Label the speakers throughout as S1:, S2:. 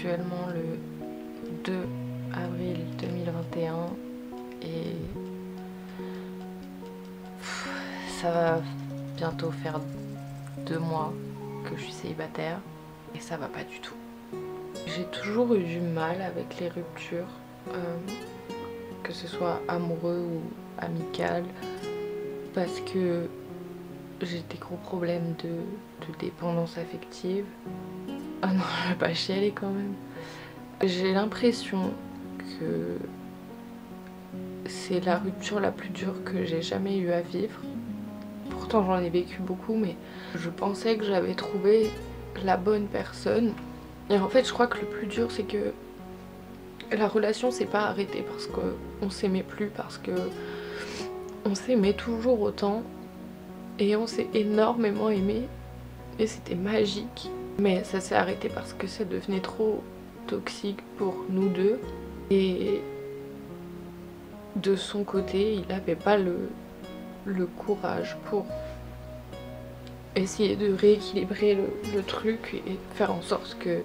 S1: actuellement le 2 avril 2021 et ça va bientôt faire 2 mois que je suis célibataire et ça va pas du tout. J'ai toujours eu du mal avec les ruptures, que ce soit amoureux ou amical, parce que j'ai des gros problèmes de dépendance affective. Ah non, je vais pas chialer quand même. J'ai l'impression que c'est la rupture la plus dure que j'ai jamais eu à vivre. Pourtant j'en ai vécu beaucoup, mais je pensais que j'avais trouvé la bonne personne. Et en fait je crois que le plus dur c'est que la relation s'est pas arrêtée parce qu'on s'aimait plus, parce que on s'aimait toujours autant et on s'est énormément aimé et c'était magique. Mais ça s'est arrêté parce que ça devenait trop toxique pour nous deux et de son côté il n'avait pas le courage pour essayer de rééquilibrer le truc et faire en sorte que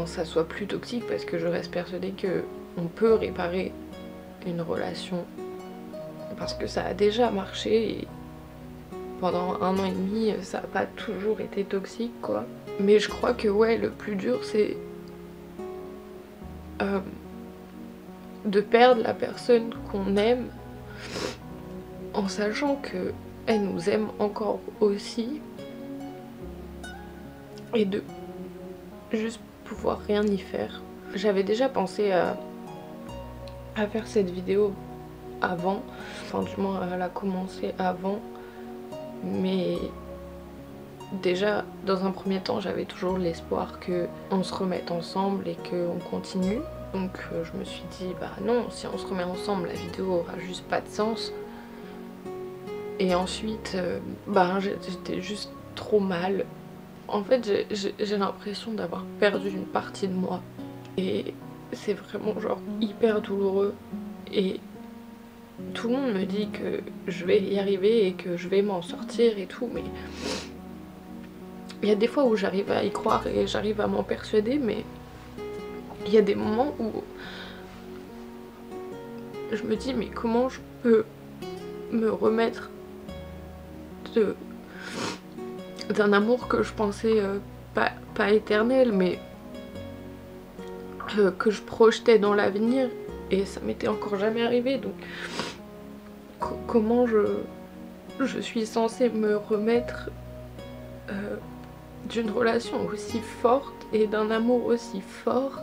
S1: ça soit plus toxique, parce que je reste persuadée que on peut réparer une relation parce que ça a déjà marché et pendant 1 an et demi ça n'a pas toujours été toxique quoi. Mais je crois que ouais, le plus dur c'est de perdre la personne qu'on aime en sachant que elle nous aime encore aussi et de juste pouvoir rien y faire. J'avais déjà pensé à faire cette vidéo avant, enfin du moins à la commencer avant, mais déjà dans un premier temps j'avais toujours l'espoir qu'on se remette ensemble et qu'on continue. Donc je me suis dit bah non, si on se remet ensemble la vidéo aura juste pas de sens. Et ensuite j'étais juste trop mal. En fait j'ai l'impression d'avoir perdu une partie de moi et c'est vraiment genre hyper douloureux et tout le monde me dit que je vais y arriver et que je vais m'en sortir et tout, mais il y a des fois où j'arrive à y croire et j'arrive à m'en persuader, mais il y a des moments où je me dis mais comment je peux me remettre d'un amour que je pensais pas éternel, mais que je projetais dans l'avenir et ça m'était encore jamais arrivé. Donc comment je suis censée me remettre d'une relation aussi forte et d'un amour aussi fort?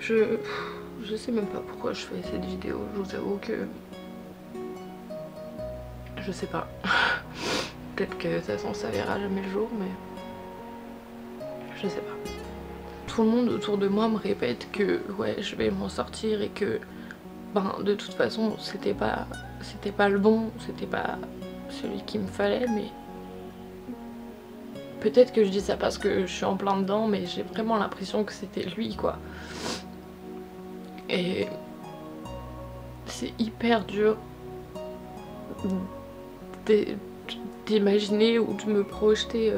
S1: Je sais même pas pourquoi je fais cette vidéo, je vous avoue que je sais pas. Peut-être que de toute façon ça verra jamais le jour, mais je sais pas. Tout le monde autour de moi me répète que ouais je vais m'en sortir et que de toute façon c'était pas le bon, c'était pas celui qu'il me fallait, mais peut-être que je dis ça parce que je suis en plein dedans, mais j'ai vraiment l'impression que c'était lui quoi. Et c'est hyper dur d'imaginer ou de me projeter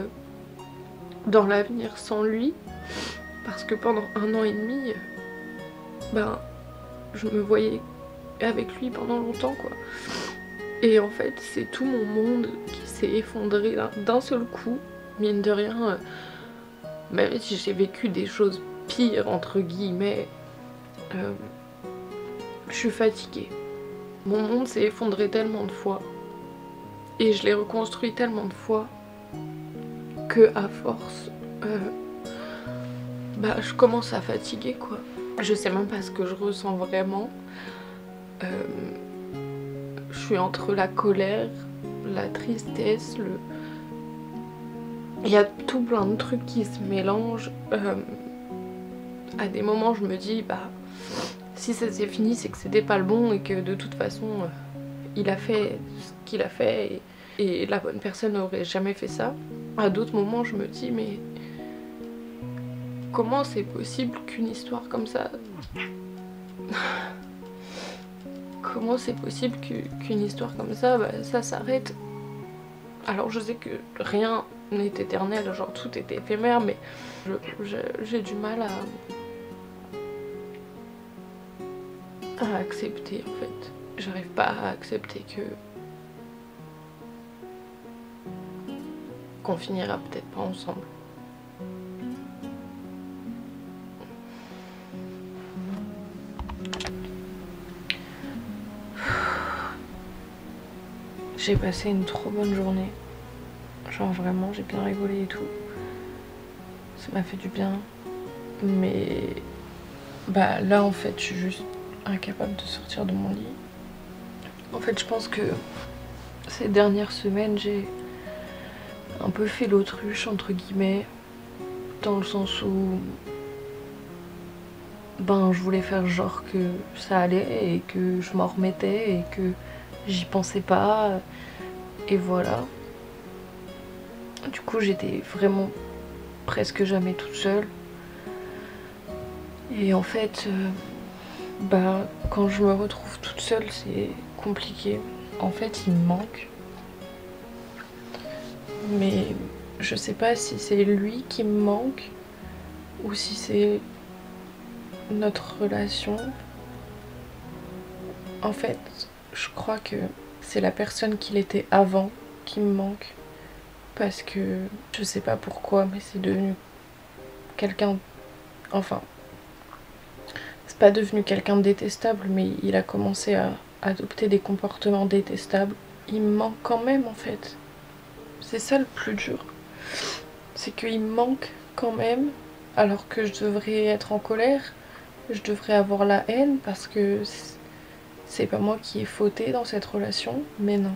S1: dans l'avenir sans lui, parce que pendant 1 an et demi je me voyais avec lui pendant longtemps quoi. Et en fait c'est tout mon monde qui s'est effondré d'un seul coup, mine de rien, même si j'ai vécu des choses pires entre guillemets, je suis fatiguée. Mon monde s'est effondré tellement de fois et je l'ai reconstruit tellement de fois que à force je commence à fatiguer quoi. Je sais même pas ce que je ressens vraiment. Je suis entre la colère, la tristesse, il y a tout plein de trucs qui se mélangent. À des moments je me dis si ça s'est fini c'est que c'était pas le bon et que de toute façon il a fait ce qu'il a fait et la bonne personne n'aurait jamais fait ça. À d'autres moments je me dis mais comment c'est possible qu'une histoire comme ça comment c'est possible qu'une histoire comme ça ça s'arrête? Alors je sais que rien est éternel, genre tout est éphémère, mais j'ai du mal à accepter en fait. J'arrive pas à accepter qu'on finira peut-être pas ensemble. J'ai passé une trop bonne journée. Genre vraiment, j'ai bien rigolé et tout. Ça m'a fait du bien. Mais bah là en fait, je suis juste incapable de sortir de mon lit. En fait, je pense que ces dernières semaines, j'ai un peu fait l'autruche entre guillemets, dans le sens où ben je voulais faire genre que ça allait et que je m'en remettais et que j'y pensais pas, et voilà. Du coup j'étais vraiment presque jamais toute seule, et en fait bah quand je me retrouve toute seule c'est compliqué. En fait il me manque, mais je sais pas si c'est lui qui me manque ou si c'est notre relation. En fait, je crois que c'est la personne qu'il était avant qui me manque. Parce que je sais pas pourquoi, mais c'est devenu quelqu'un. Enfin, c'est pas devenu quelqu'un de détestable, mais il a commencé à adopter des comportements détestables. Il me manque quand même en fait. C'est ça le plus dur. C'est qu'il me manque quand même, alors que je devrais être en colère. Je devrais avoir la haine parce que c'est pas moi qui ai fauté dans cette relation, mais non,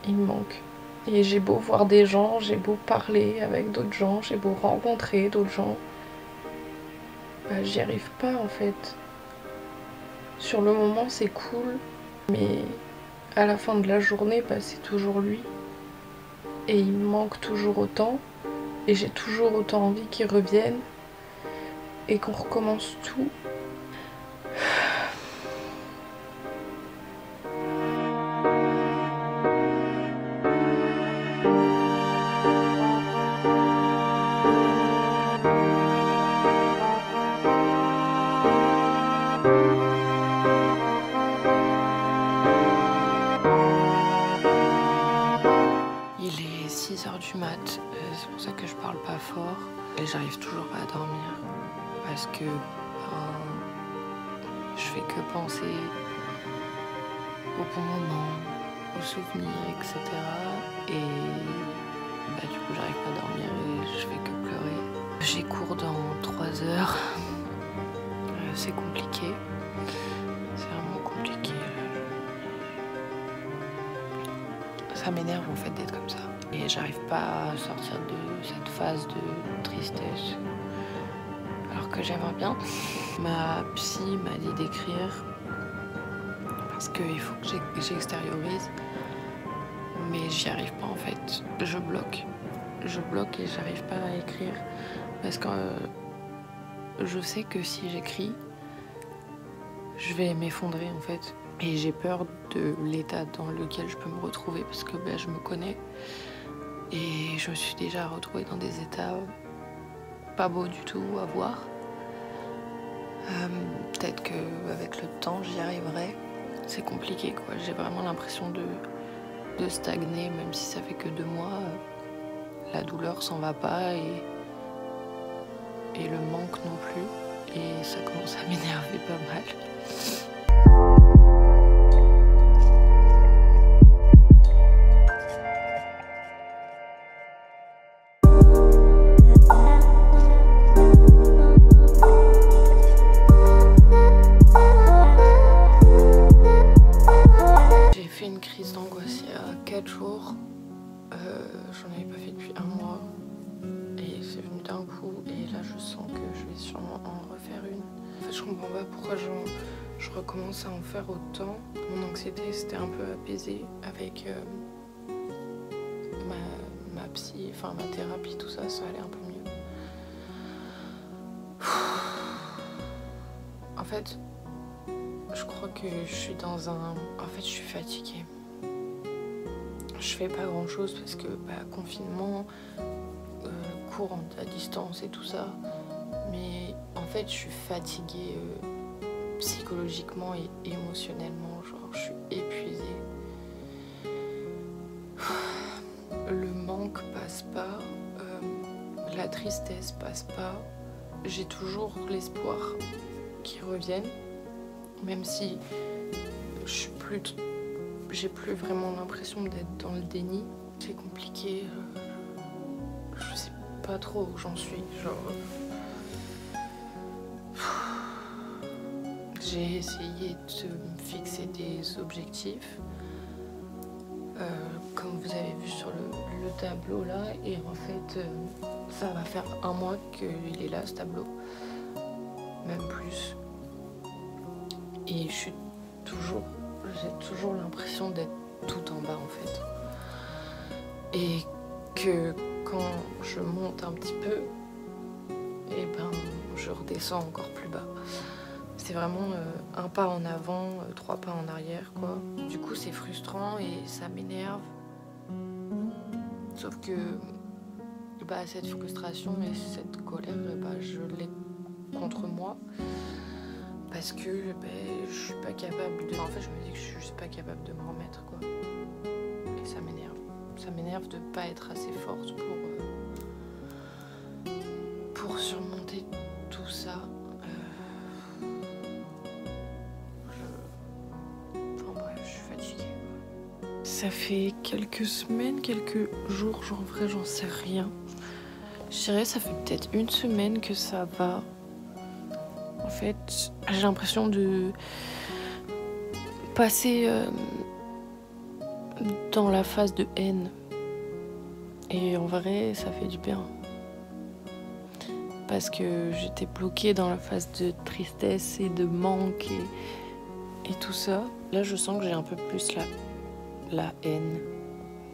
S1: il me manque. Et j'ai beau voir des gens, j'ai beau parler avec d'autres gens, j'ai beau rencontrer d'autres gens, bah j'y arrive pas en fait. Sur le moment c'est cool, mais à la fin de la journée, bah c'est toujours lui. Et il me manque toujours autant, et j'ai toujours autant envie qu'il revienne, et qu'on recommence tout. Il est 6h du mat, c'est pour ça que je parle pas fort, et j'arrive toujours pas à dormir, parce que je fais que penser au bon moment, aux souvenirs, etc. Et bah, du coup j'arrive pas à dormir et je fais que pleurer. J'ai cours dans 3 heures, c'est compliqué, c'est vraiment compliqué. Ça m'énerve en fait d'être comme ça. Et j'arrive pas à sortir de cette phase de tristesse, alors que j'aimerais bien. Ma psy m'a dit d'écrire, parce qu'il faut que j'extériorise, mais j'y arrive pas en fait. Je bloque et j'arrive pas à écrire, parce que je sais que si j'écris, je vais m'effondrer en fait. Et j'ai peur de l'état dans lequel je peux me retrouver, parce que ben, je me connais. Et je me suis déjà retrouvée dans des états pas beaux du tout à voir. Peut-être qu'avec le temps, j'y arriverai. C'est compliqué quoi, j'ai vraiment l'impression de stagner, même si ça fait que 2 mois. La douleur s'en va pas et le manque non plus. Et ça commence à m'énerver pas mal. J'ai fait une crise d'angoisse il y a 4 jours. J'en avais pas fait depuis 1 mois. Et c'est venu d'un coup. Et là, je sens que je vais sûrement en refaire une. En fait, je comprends pas pourquoi je recommence à en faire autant. Mon anxiété s'était un peu apaisée avec ma psy, enfin ma thérapie, tout ça, ça allait un peu mieux. En fait, je crois que je suis dans un... En fait, je suis fatiguée. Je je fais pas grand chose parce que confinement, cours à distance et tout ça. Mais en fait, je suis fatiguée psychologiquement et émotionnellement. Genre, je suis épuisée. Le manque passe pas. La tristesse passe pas. J'ai toujours l'espoir qu'ils reviennent. Même si j'ai plus vraiment l'impression d'être dans le déni. C'est compliqué. Je sais pas trop où j'en suis. Genre... J'ai essayé de me fixer des objectifs, comme vous avez vu sur le tableau là, et en fait ça va faire 1 mois qu'il est là ce tableau, même plus, et j'ai toujours l'impression d'être tout en bas en fait, et que quand je monte un petit peu, et je redescends encore plus bas. C'est vraiment un pas en avant, 3 pas en arrière, quoi. Du coup, c'est frustrant et ça m'énerve. Sauf que cette frustration et cette colère, je l'ai contre moi. Parce que je suis pas capable de... En fait, je me dis que je suis juste pas capable de me remettre, quoi. Et ça m'énerve. Ça m'énerve de pas être assez forte pour surmonter tout ça. Ça fait quelques semaines, quelques jours, genre en vrai j'en sais rien. Je dirais ça fait peut-être 1 semaine que ça va. En fait, j'ai l'impression de passer dans la phase de haine. Et en vrai, ça fait du bien. Parce que j'étais bloquée dans la phase de tristesse et de manque et tout ça. Là, je sens que j'ai un peu plus la haine.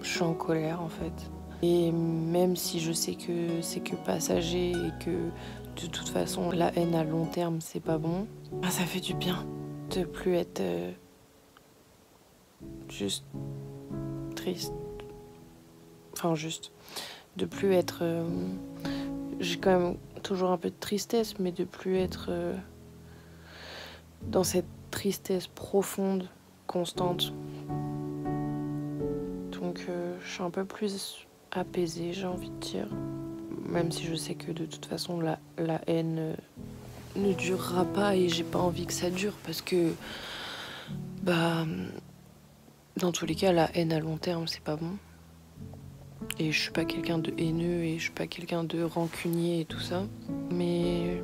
S1: Je suis en colère en fait. Et même si je sais que c'est que passager et que de toute façon la haine à long terme c'est pas bon, ça fait du bien de plus être juste triste. Enfin juste de plus être... j'ai quand même toujours un peu de tristesse, mais de plus être dans cette tristesse profonde, constante. Donc je suis un peu plus apaisée, j'ai envie de dire. Même si je sais que de toute façon la haine ne durera pas et j'ai pas envie que ça dure parce que dans tous les cas la haine à long terme c'est pas bon. Et je suis pas quelqu'un de haineux et je suis pas quelqu'un de rancunier et tout ça. Mais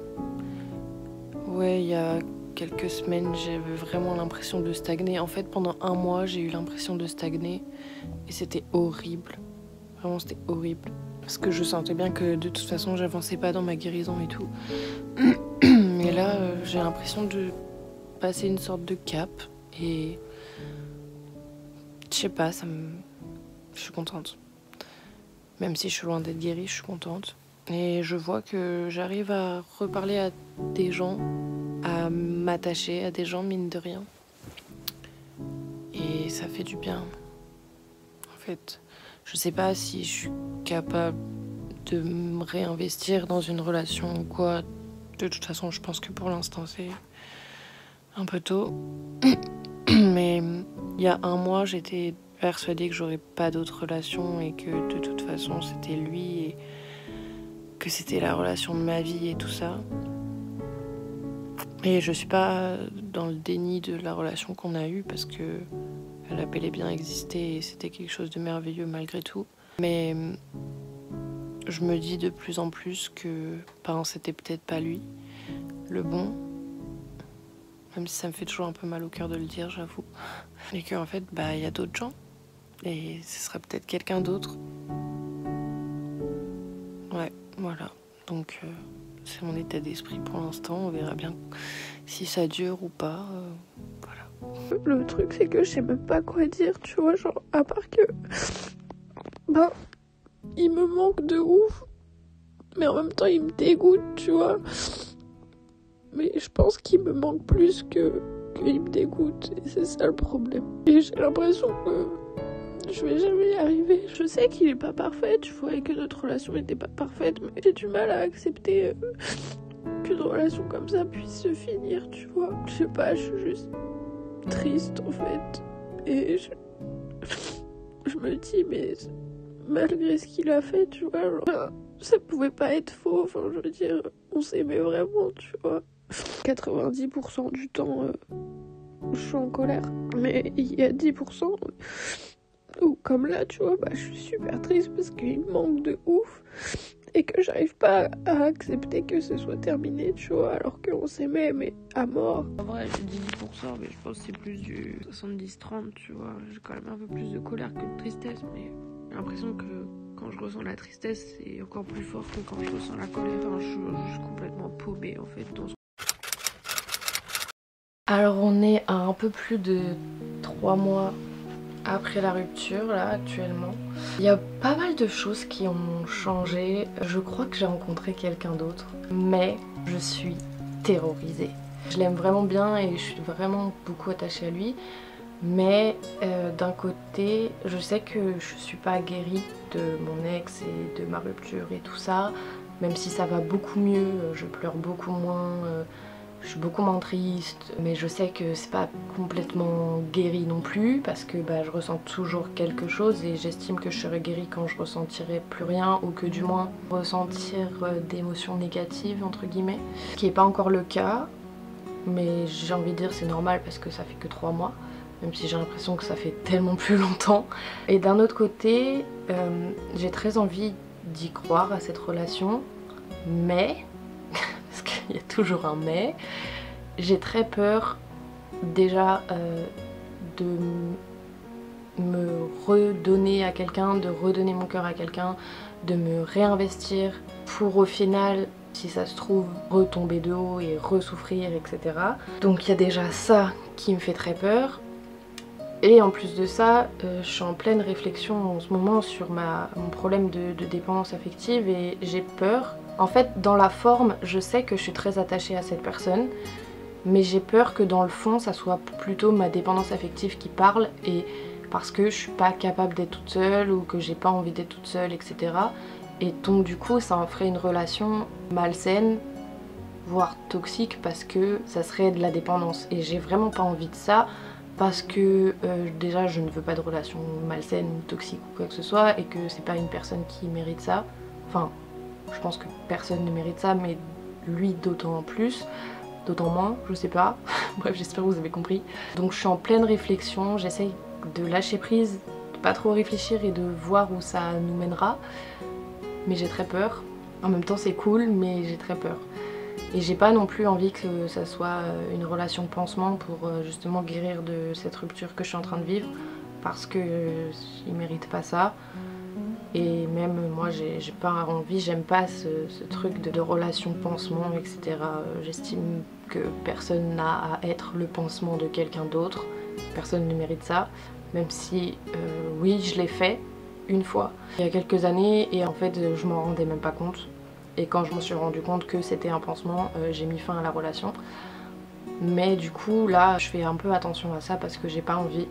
S1: ouais, il y a quelques semaines, j'avais vraiment l'impression de stagner. En fait, pendant 1 mois, j'ai eu l'impression de stagner et c'était horrible. Vraiment, c'était horrible. Parce que je sentais bien que de toute façon, j'avançais pas dans ma guérison et tout. Mais là, j'ai l'impression de passer une sorte de cap et je sais pas, je suis contente. Même si je suis loin d'être guérie, je suis contente. Et je vois que j'arrive à reparler à des gens, à m'attacher à des gens, mine de rien. Et ça fait du bien. En fait, je sais pas si je suis capable de me réinvestir dans une relation ou quoi. De toute façon, je pense que pour l'instant, c'est un peu tôt. Mais il y a 1 mois, j'étais persuadée que j'aurais pas d'autre relation et que de toute façon c'était lui et que c'était la relation de ma vie et tout ça. Et je suis pas dans le déni de la relation qu'on a eue parce que elle a bel et bien existé et c'était quelque chose de merveilleux malgré tout. Mais je me dis de plus en plus que c'était peut-être pas lui le bon. Même si ça me fait toujours un peu mal au cœur de le dire, j'avoue. Et qu'en fait, y a d'autres gens. Et ce serait peut-être quelqu'un d'autre. Ouais, voilà. Donc, c'est mon état d'esprit pour l'instant. On verra bien si ça dure ou pas. Voilà. Le truc, c'est que je sais même pas quoi dire, tu vois. Genre, à part que... il me manque de ouf. Mais en même temps, il me dégoûte, tu vois. Mais je pense qu'il me manque plus qu'il me dégoûte. Et c'est ça le problème. Et j'ai l'impression que je vais jamais y arriver. Je sais qu'il est pas parfait, tu vois, et que notre relation était pas parfaite, mais j'ai du mal à accepter qu'une relation comme ça puisse se finir, tu vois. Je sais pas, je suis juste triste en fait. Et je me dis, mais malgré ce qu'il a fait, tu vois, genre, ça pouvait pas être faux. Enfin, je veux dire, on s'aimait vraiment, tu vois. 90% du temps, je suis en colère. Mais il y a 10% où, comme là, tu vois, bah, je suis super triste parce qu'il me manque de ouf. Et que j'arrive pas à accepter que ce soit terminé, tu vois, alors qu'on s'aimait, mais à mort. En vrai, j'ai dit 10%, mais je pense que c'est plus du 70-30, tu vois. J'ai quand même un peu plus de colère que de tristesse, mais j'ai l'impression que quand je ressens la tristesse, c'est encore plus fort que quand je ressens la colère. Enfin, je suis complètement paumée, en fait, dans ce... Alors, on est à un peu plus de 3 mois après la rupture, là, actuellement. Il y a pas mal de choses qui ont changé. Je crois que j'ai rencontré quelqu'un d'autre, mais je suis terrorisée. Je l'aime vraiment bien et je suis vraiment beaucoup attachée à lui, mais d'un côté, je sais que je suis pas guérie de mon ex et de ma rupture et tout ça, même si ça va beaucoup mieux, je pleure beaucoup moins, je suis beaucoup moins triste, mais je sais que c'est pas complètement guéri non plus parce que bah, je ressens toujours quelque chose et j'estime que je serai guérie quand je ressentirai plus rien ou que du moins ressentir d'émotions négatives entre guillemets, ce qui n'est pas encore le cas, mais j'ai envie de dire c'est normal parce que ça fait que 3 mois, même si j'ai l'impression que ça fait tellement plus longtemps. Et d'un autre côté, j'ai très envie d'y croire à cette relation, mais... il y a toujours un mais, j'ai très peur déjà de me redonner à quelqu'un, de redonner mon cœur à quelqu'un, de me réinvestir pour au final, si ça se trouve, retomber de haut et ressouffrir, etc. Donc il y a déjà ça qui me fait très peur. Et en plus de ça, je suis en pleine réflexion en ce moment sur mon problème de dépendance affective et j'ai peur. En fait, dans la forme, je sais que je suis très attachée à cette personne, mais j'ai peur que dans le fond, ça soit plutôt ma dépendance affective qui parle, et parce que je suis pas capable d'être toute seule ou que j'ai pas envie d'être toute seule, etc. Et donc du coup, ça en ferait une relation malsaine, voire toxique, parce que ça serait de la dépendance. Et j'ai vraiment pas envie de ça, parce que déjà, je ne veux pas de relation malsaine ou toxique ou quoi que ce soit, et que c'est pas une personne qui mérite ça. Enfin... je pense que personne ne mérite ça, mais lui d'autant plus, d'autant moins, je sais pas. Bref, j'espère que vous avez compris. Donc je suis en pleine réflexion, j'essaye de lâcher prise, de pas trop réfléchir et de voir où ça nous mènera. Mais j'ai très peur. En même temps c'est cool, mais j'ai très peur. Et j'ai pas non plus envie que ça soit une relation pansement pour justement guérir de cette rupture que je suis en train de vivre, parce que il mérite pas ça. Et même moi j'ai pas envie, j'aime pas ce truc de relation pansement, etc. J'estime que personne n'a à être le pansement de quelqu'un d'autre, personne ne mérite ça, même si oui je l'ai fait une fois il y a quelques années et en fait je m'en rendais même pas compte. Et quand je me suis rendu compte que c'était un pansement, j'ai mis fin à la relation. Mais du coup là je fais un peu attention à ça parce que j'ai pas envie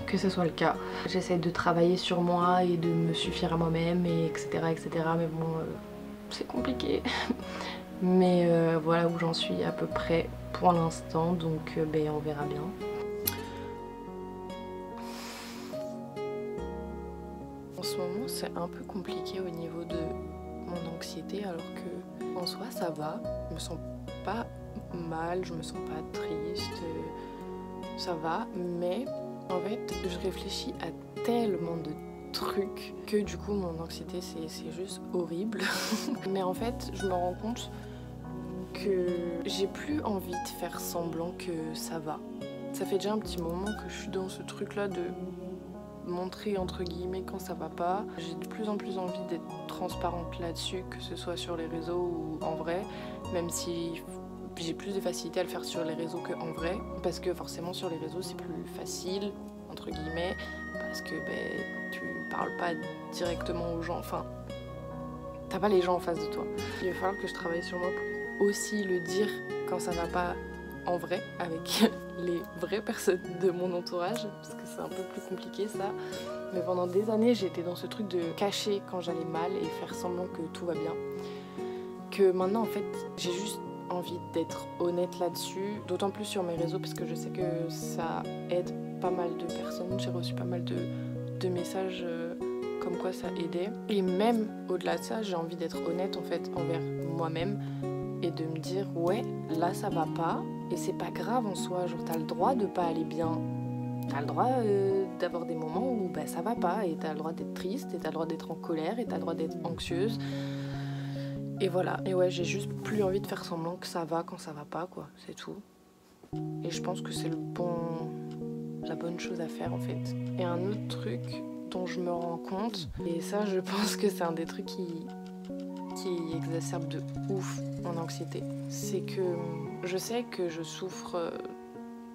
S1: que ce soit le cas. J'essaie de travailler sur moi et de me suffire à moi-même, et etc. etc. Mais bon, c'est compliqué. Mais voilà où j'en suis à peu près pour l'instant, donc ben, on verra bien. En ce moment, c'est un peu compliqué au niveau de mon anxiété, alors que en soi, ça va. Je me sens pas mal, je me sens pas triste, ça va, mais... en fait, je réfléchis à tellement de trucs que du coup mon anxiété c'est juste horrible. Mais en fait, je me rends compte que j'ai plus envie de faire semblant que ça va. Ça fait déjà un petit moment que je suis dans ce truc là de montrer entre guillemets quand ça va pas. J'ai de plus en plus envie d'être transparente là-dessus, que ce soit sur les réseaux ou en vrai, même si j'ai plus de facilité à le faire sur les réseaux qu'en vrai, parce que forcément sur les réseaux c'est plus facile, entre guillemets, parce que ben, tu parles pas directement aux gens, enfin, t'as pas les gens en face de toi. Il va falloir que je travaille sur moi pour aussi le dire quand ça va pas en vrai avec les vraies personnes de mon entourage, parce que c'est un peu plus compliqué ça. Mais pendant des années, j'ai été dans ce truc de cacher quand j'allais mal et faire semblant que tout va bien. Que maintenant, en fait, j'ai juste envie d'être honnête là-dessus, d'autant plus sur mes réseaux, parce que je sais que ça aide pas mal de personnes. J'ai reçu pas mal de messages comme quoi ça aidait. Et même au-delà de ça, j'ai envie d'être honnête en fait envers moi-même et de me dire ouais, là ça va pas et c'est pas grave en soi, genre t'as le droit de pas aller bien. T'as le droit d'avoir des moments où bah, ça va pas et t'as le droit d'être triste et t'as le droit d'être en colère et t'as le droit d'être anxieuse. Et voilà, et ouais, j'ai juste plus envie de faire semblant que ça va quand ça va pas quoi, c'est tout. Et je pense que c'est la bonne chose à faire en fait. Et un autre truc dont je me rends compte, et ça je pense que c'est un des trucs qui exacerbe de ouf mon anxiété, c'est que je sais que je souffre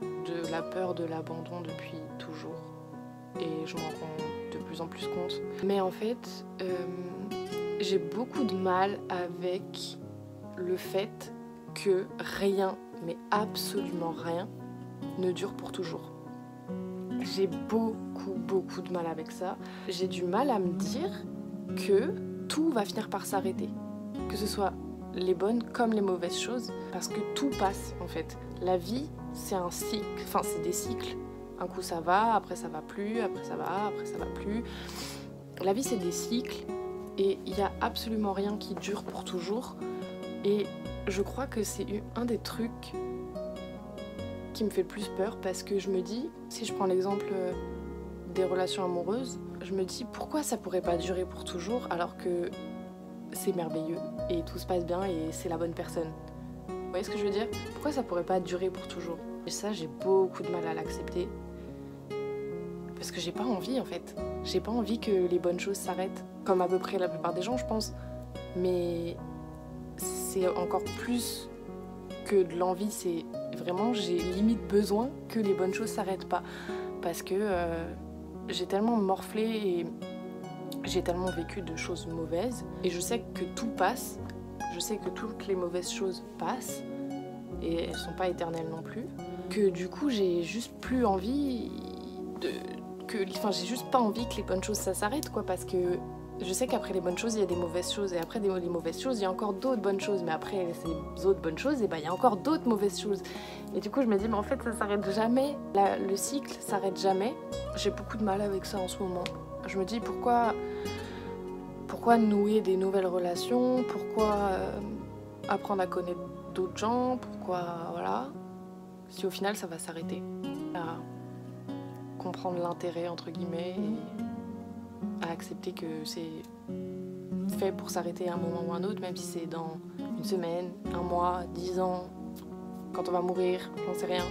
S1: de la peur de l'abandon depuis toujours et je m'en rends de plus en plus compte. Mais en fait, j'ai beaucoup de mal avec le fait que rien, mais absolument rien, ne dure pour toujours. J'ai beaucoup de mal avec ça. J'ai du mal à me dire que tout va finir par s'arrêter. Que ce soit les bonnes comme les mauvaises choses, parce que tout passe en fait. La vie, c'est un cycle, enfin c'est des cycles. Un coup ça va, après ça va plus, après ça va, après ça va plus. La vie c'est des cycles et il n'y a absolument rien qui dure pour toujours. Et je crois que c'est un des trucs qui me fait le plus peur parce que je me dis, si je prends l'exemple des relations amoureuses, je me dis pourquoi ça pourrait pas durer pour toujours alors que c'est merveilleux et tout se passe bien et c'est la bonne personne. Vous voyez ce que je veux dire? Pourquoi ça pourrait pas durer pour toujours? Et ça, j'ai beaucoup de mal à l'accepter. Parce que j'ai pas envie en fait. J'ai pas envie que les bonnes choses s'arrêtent. Comme à peu près la plupart des gens, je pense. Mais c'est encore plus que de l'envie. C'est vraiment, j'ai limite besoin que les bonnes choses s'arrêtent pas. Parce que j'ai tellement morflé et j'ai tellement vécu de choses mauvaises. Et je sais que tout passe. Je sais que toutes les mauvaises choses passent. Et elles sont pas éternelles non plus. Que du coup, j'ai juste plus envie j'ai juste pas envie que les bonnes choses ça s'arrête quoi, parce que je sais qu'après les bonnes choses il y a des mauvaises choses et après les mauvaises choses il y a encore d'autres bonnes choses, mais après ces autres bonnes choses et il y a encore d'autres mauvaises choses et du coup je me dis mais en fait ça s'arrête jamais, le cycle s'arrête jamais. J'ai beaucoup de mal avec ça en ce moment. Je me dis pourquoi nouer des nouvelles relations, pourquoi apprendre à connaître d'autres gens, pourquoi voilà, si au final ça va s'arrêter. Comprendre l'intérêt entre guillemets et à accepter que c'est fait pour s'arrêter à un moment ou un autre, même si c'est dans une semaine, un mois, 10 ans, quand on va mourir, j'en sais rien.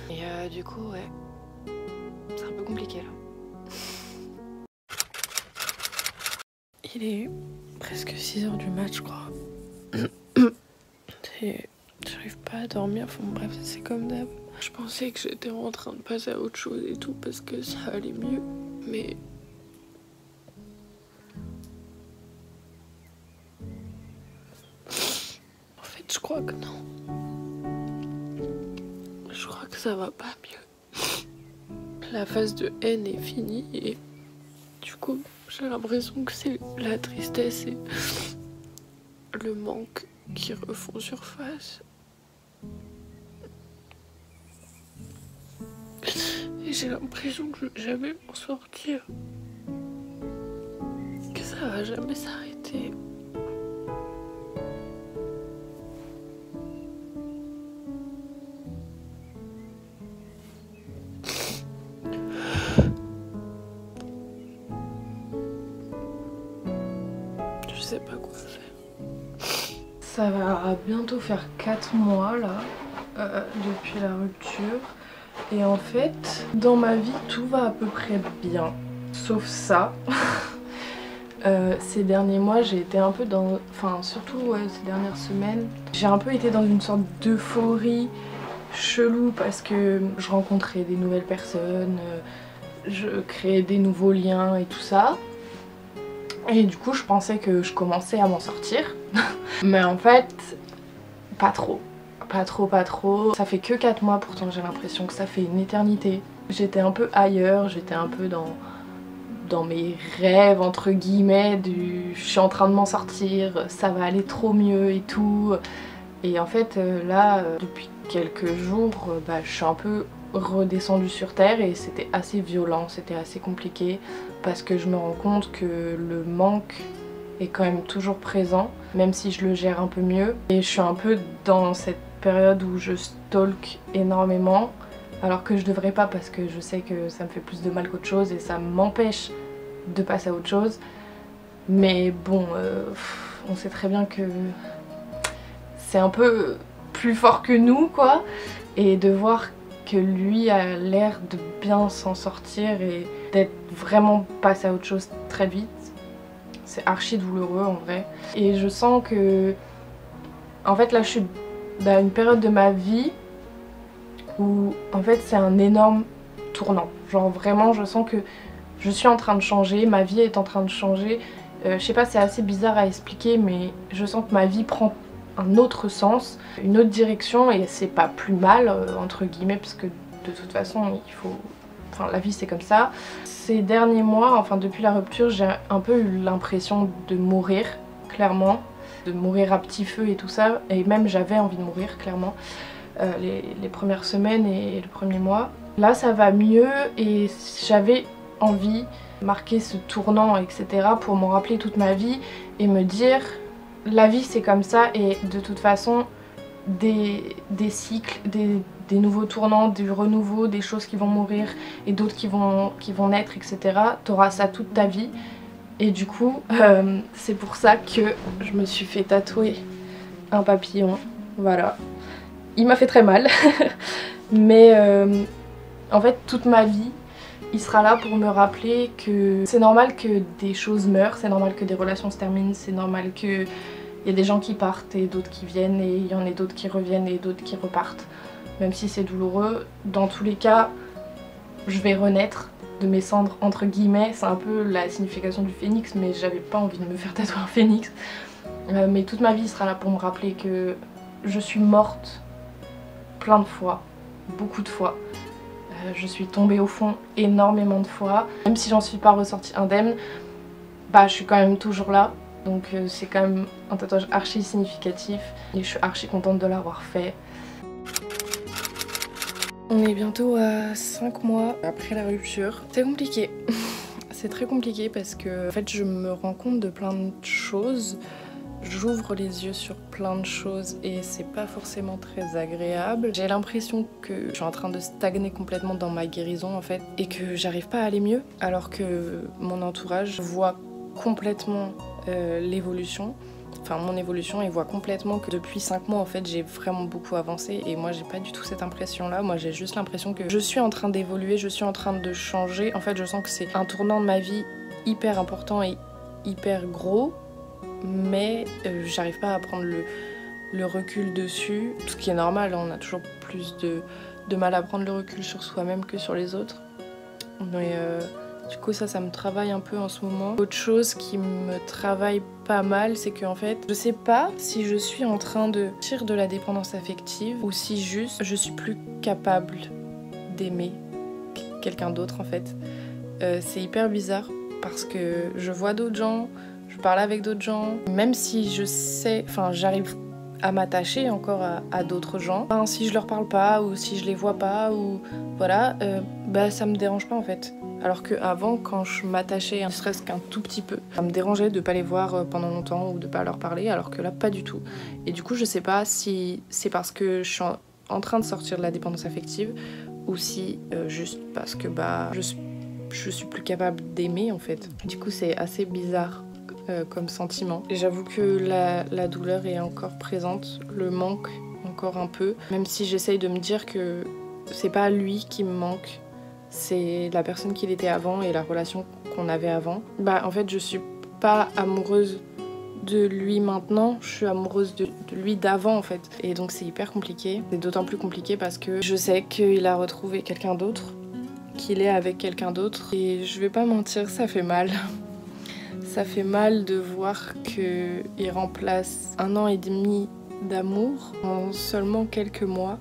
S1: Et du coup ouais, c'est un peu compliqué là. Il est presque 6h du mat je crois. J'arrive pas à dormir, enfin bref c'est comme d'hab. Je pensais que j'étais en train de passer à autre chose et tout parce que ça allait mieux, mais en fait je crois que non. Je crois que ça va pas mieux. La phase de haine est finie et du coup j'ai l'impression que c'est la tristesse et le manque qui refont surface. Et j'ai l'impression que je vais jamais m'en sortir. Que ça va jamais s'arrêter. Je sais pas quoi faire. Ça va bientôt faire 4 mois là, depuis la rupture. Et en fait, dans ma vie, tout va à peu près bien. Sauf ça. Ces derniers mois, j'ai été un peu dans... Enfin, surtout ces dernières semaines, j'ai un peu été dans une sorte d'euphorie chelou parce que je rencontrais des nouvelles personnes, je créais des nouveaux liens et tout ça. Et du coup, je pensais que je commençais à m'en sortir. Mais en fait, pas trop. pas trop. Ça fait que 4 mois, pourtant j'ai l'impression que ça fait une éternité. J'étais un peu ailleurs, j'étais un peu dans mes rêves entre guillemets du je suis en train de m'en sortir, ça va aller trop mieux et tout. Et en fait là depuis quelques jours je suis un peu redescendue sur terre et c'était assez violent, c'était assez compliqué parce que je me rends compte que le manque est quand même toujours présent, même si je le gère un peu mieux. Et je suis un peu dans cette période où je stalk énormément, alors que je devrais pas parce que je sais que ça me fait plus de mal qu'autre chose et ça m'empêche de passer à autre chose. Mais bon, on sait très bien que c'est un peu plus fort que nous quoi, et de voir que lui a l'air de bien s'en sortir et d'être vraiment passé à autre chose très vite, c'est archi douloureux en vrai. Et je sens que en fait là je suis dans une période de ma vie où en fait c'est un énorme tournant. Genre vraiment je sens que je suis en train de changer, ma vie est en train de changer. Je sais pas, c'est assez bizarre à expliquer mais je sens que ma vie prend un autre sens, une autre direction et c'est pas plus mal entre guillemets parce que de toute façon il faut... Enfin la vie c'est comme ça. Ces derniers mois, enfin depuis la rupture, j'ai un peu eu l'impression de mourir, clairement. De mourir à petit feu et tout ça, et même j'avais envie de mourir clairement les premières semaines et le premier mois. Là ça va mieux et j'avais envie de marquer ce tournant etc. pour m'en rappeler toute ma vie et me dire la vie c'est comme ça et de toute façon des cycles, des nouveaux tournants, du renouveau, des choses qui vont mourir et d'autres qui vont naître etc. T'auras ça toute ta vie. Et du coup, c'est pour ça que je me suis fait tatouer un papillon, voilà. Il m'a fait très mal, mais en fait toute ma vie, il sera là pour me rappeler que c'est normal que des choses meurent, c'est normal que des relations se terminent, c'est normal qu'il y a des gens qui partent et d'autres qui viennent et il y en a d'autres qui reviennent et d'autres qui repartent. Même si c'est douloureux, dans tous les cas, je vais renaître de mes cendres entre guillemets, c'est un peu la signification du phénix mais j'avais pas envie de me faire tatouer un phénix. Mais toute ma vie sera là pour me rappeler que je suis morte plein de fois, beaucoup de fois. Je suis tombée au fond énormément de fois. Même si j'en suis pas ressortie indemne, je suis quand même toujours là. Donc c'est quand même un tatouage archi significatif et je suis archi contente de l'avoir fait. On est bientôt à 5 mois après la rupture. C'est compliqué. C'est très compliqué parce que en fait je me rends compte de plein de choses. J'ouvre les yeux sur plein de choses et c'est pas forcément très agréable. J'ai l'impression que je suis en train de stagner complètement dans ma guérison en fait et que j'arrive pas à aller mieux alors que mon entourage voit complètement l'évolution. Enfin mon évolution et voit complètement que depuis 5 mois en fait j'ai vraiment beaucoup avancé et moi j'ai pas du tout cette impression là, moi j'ai juste l'impression que je suis en train d'évoluer, je suis en train de changer. En fait je sens que c'est un tournant de ma vie hyper important et hyper gros mais j'arrive pas à prendre le recul dessus, ce qui est normal, on a toujours plus de mal à prendre le recul sur soi-même que sur les autres. Mais du coup ça me travaille un peu en ce moment. Autre chose qui me travaille pas mal, c'est qu'en fait, je sais pas si je suis en train de sortir de la dépendance affective ou si juste je suis plus capable d'aimer quelqu'un d'autre en fait. C'est hyper bizarre parce que je vois d'autres gens, je parle avec d'autres gens, même si je sais, enfin j'arrive à m'attacher encore à d'autres gens. Enfin, si je leur parle pas ou si je les vois pas ou voilà, ça me dérange pas en fait. Alors qu'avant, quand je m'attachais ne serait-ce qu'un tout petit peu, ça me dérangeait de pas les voir pendant longtemps ou de pas leur parler, alors que là pas du tout. Et du coup je sais pas si c'est parce que je suis en train de sortir de la dépendance affective ou si juste parce que je suis plus capable d'aimer en fait. Du coup c'est assez bizarre comme sentiment. J'avoue que la douleur est encore présente, le manque encore un peu, même si j'essaye de me dire que c'est pas lui qui me manque, c'est la personne qu'il était avant et la relation qu'on avait avant. En fait je suis pas amoureuse de lui maintenant, je suis amoureuse de lui d'avant en fait. Et donc c'est hyper compliqué. C'est d'autant plus compliqué parce que je sais qu'il a retrouvé quelqu'un d'autre, qu'il est avec quelqu'un d'autre. Et je vais pas mentir, ça fait mal. Ça fait mal de voir qu'il remplace 1 an et demi d'amour en seulement quelques mois.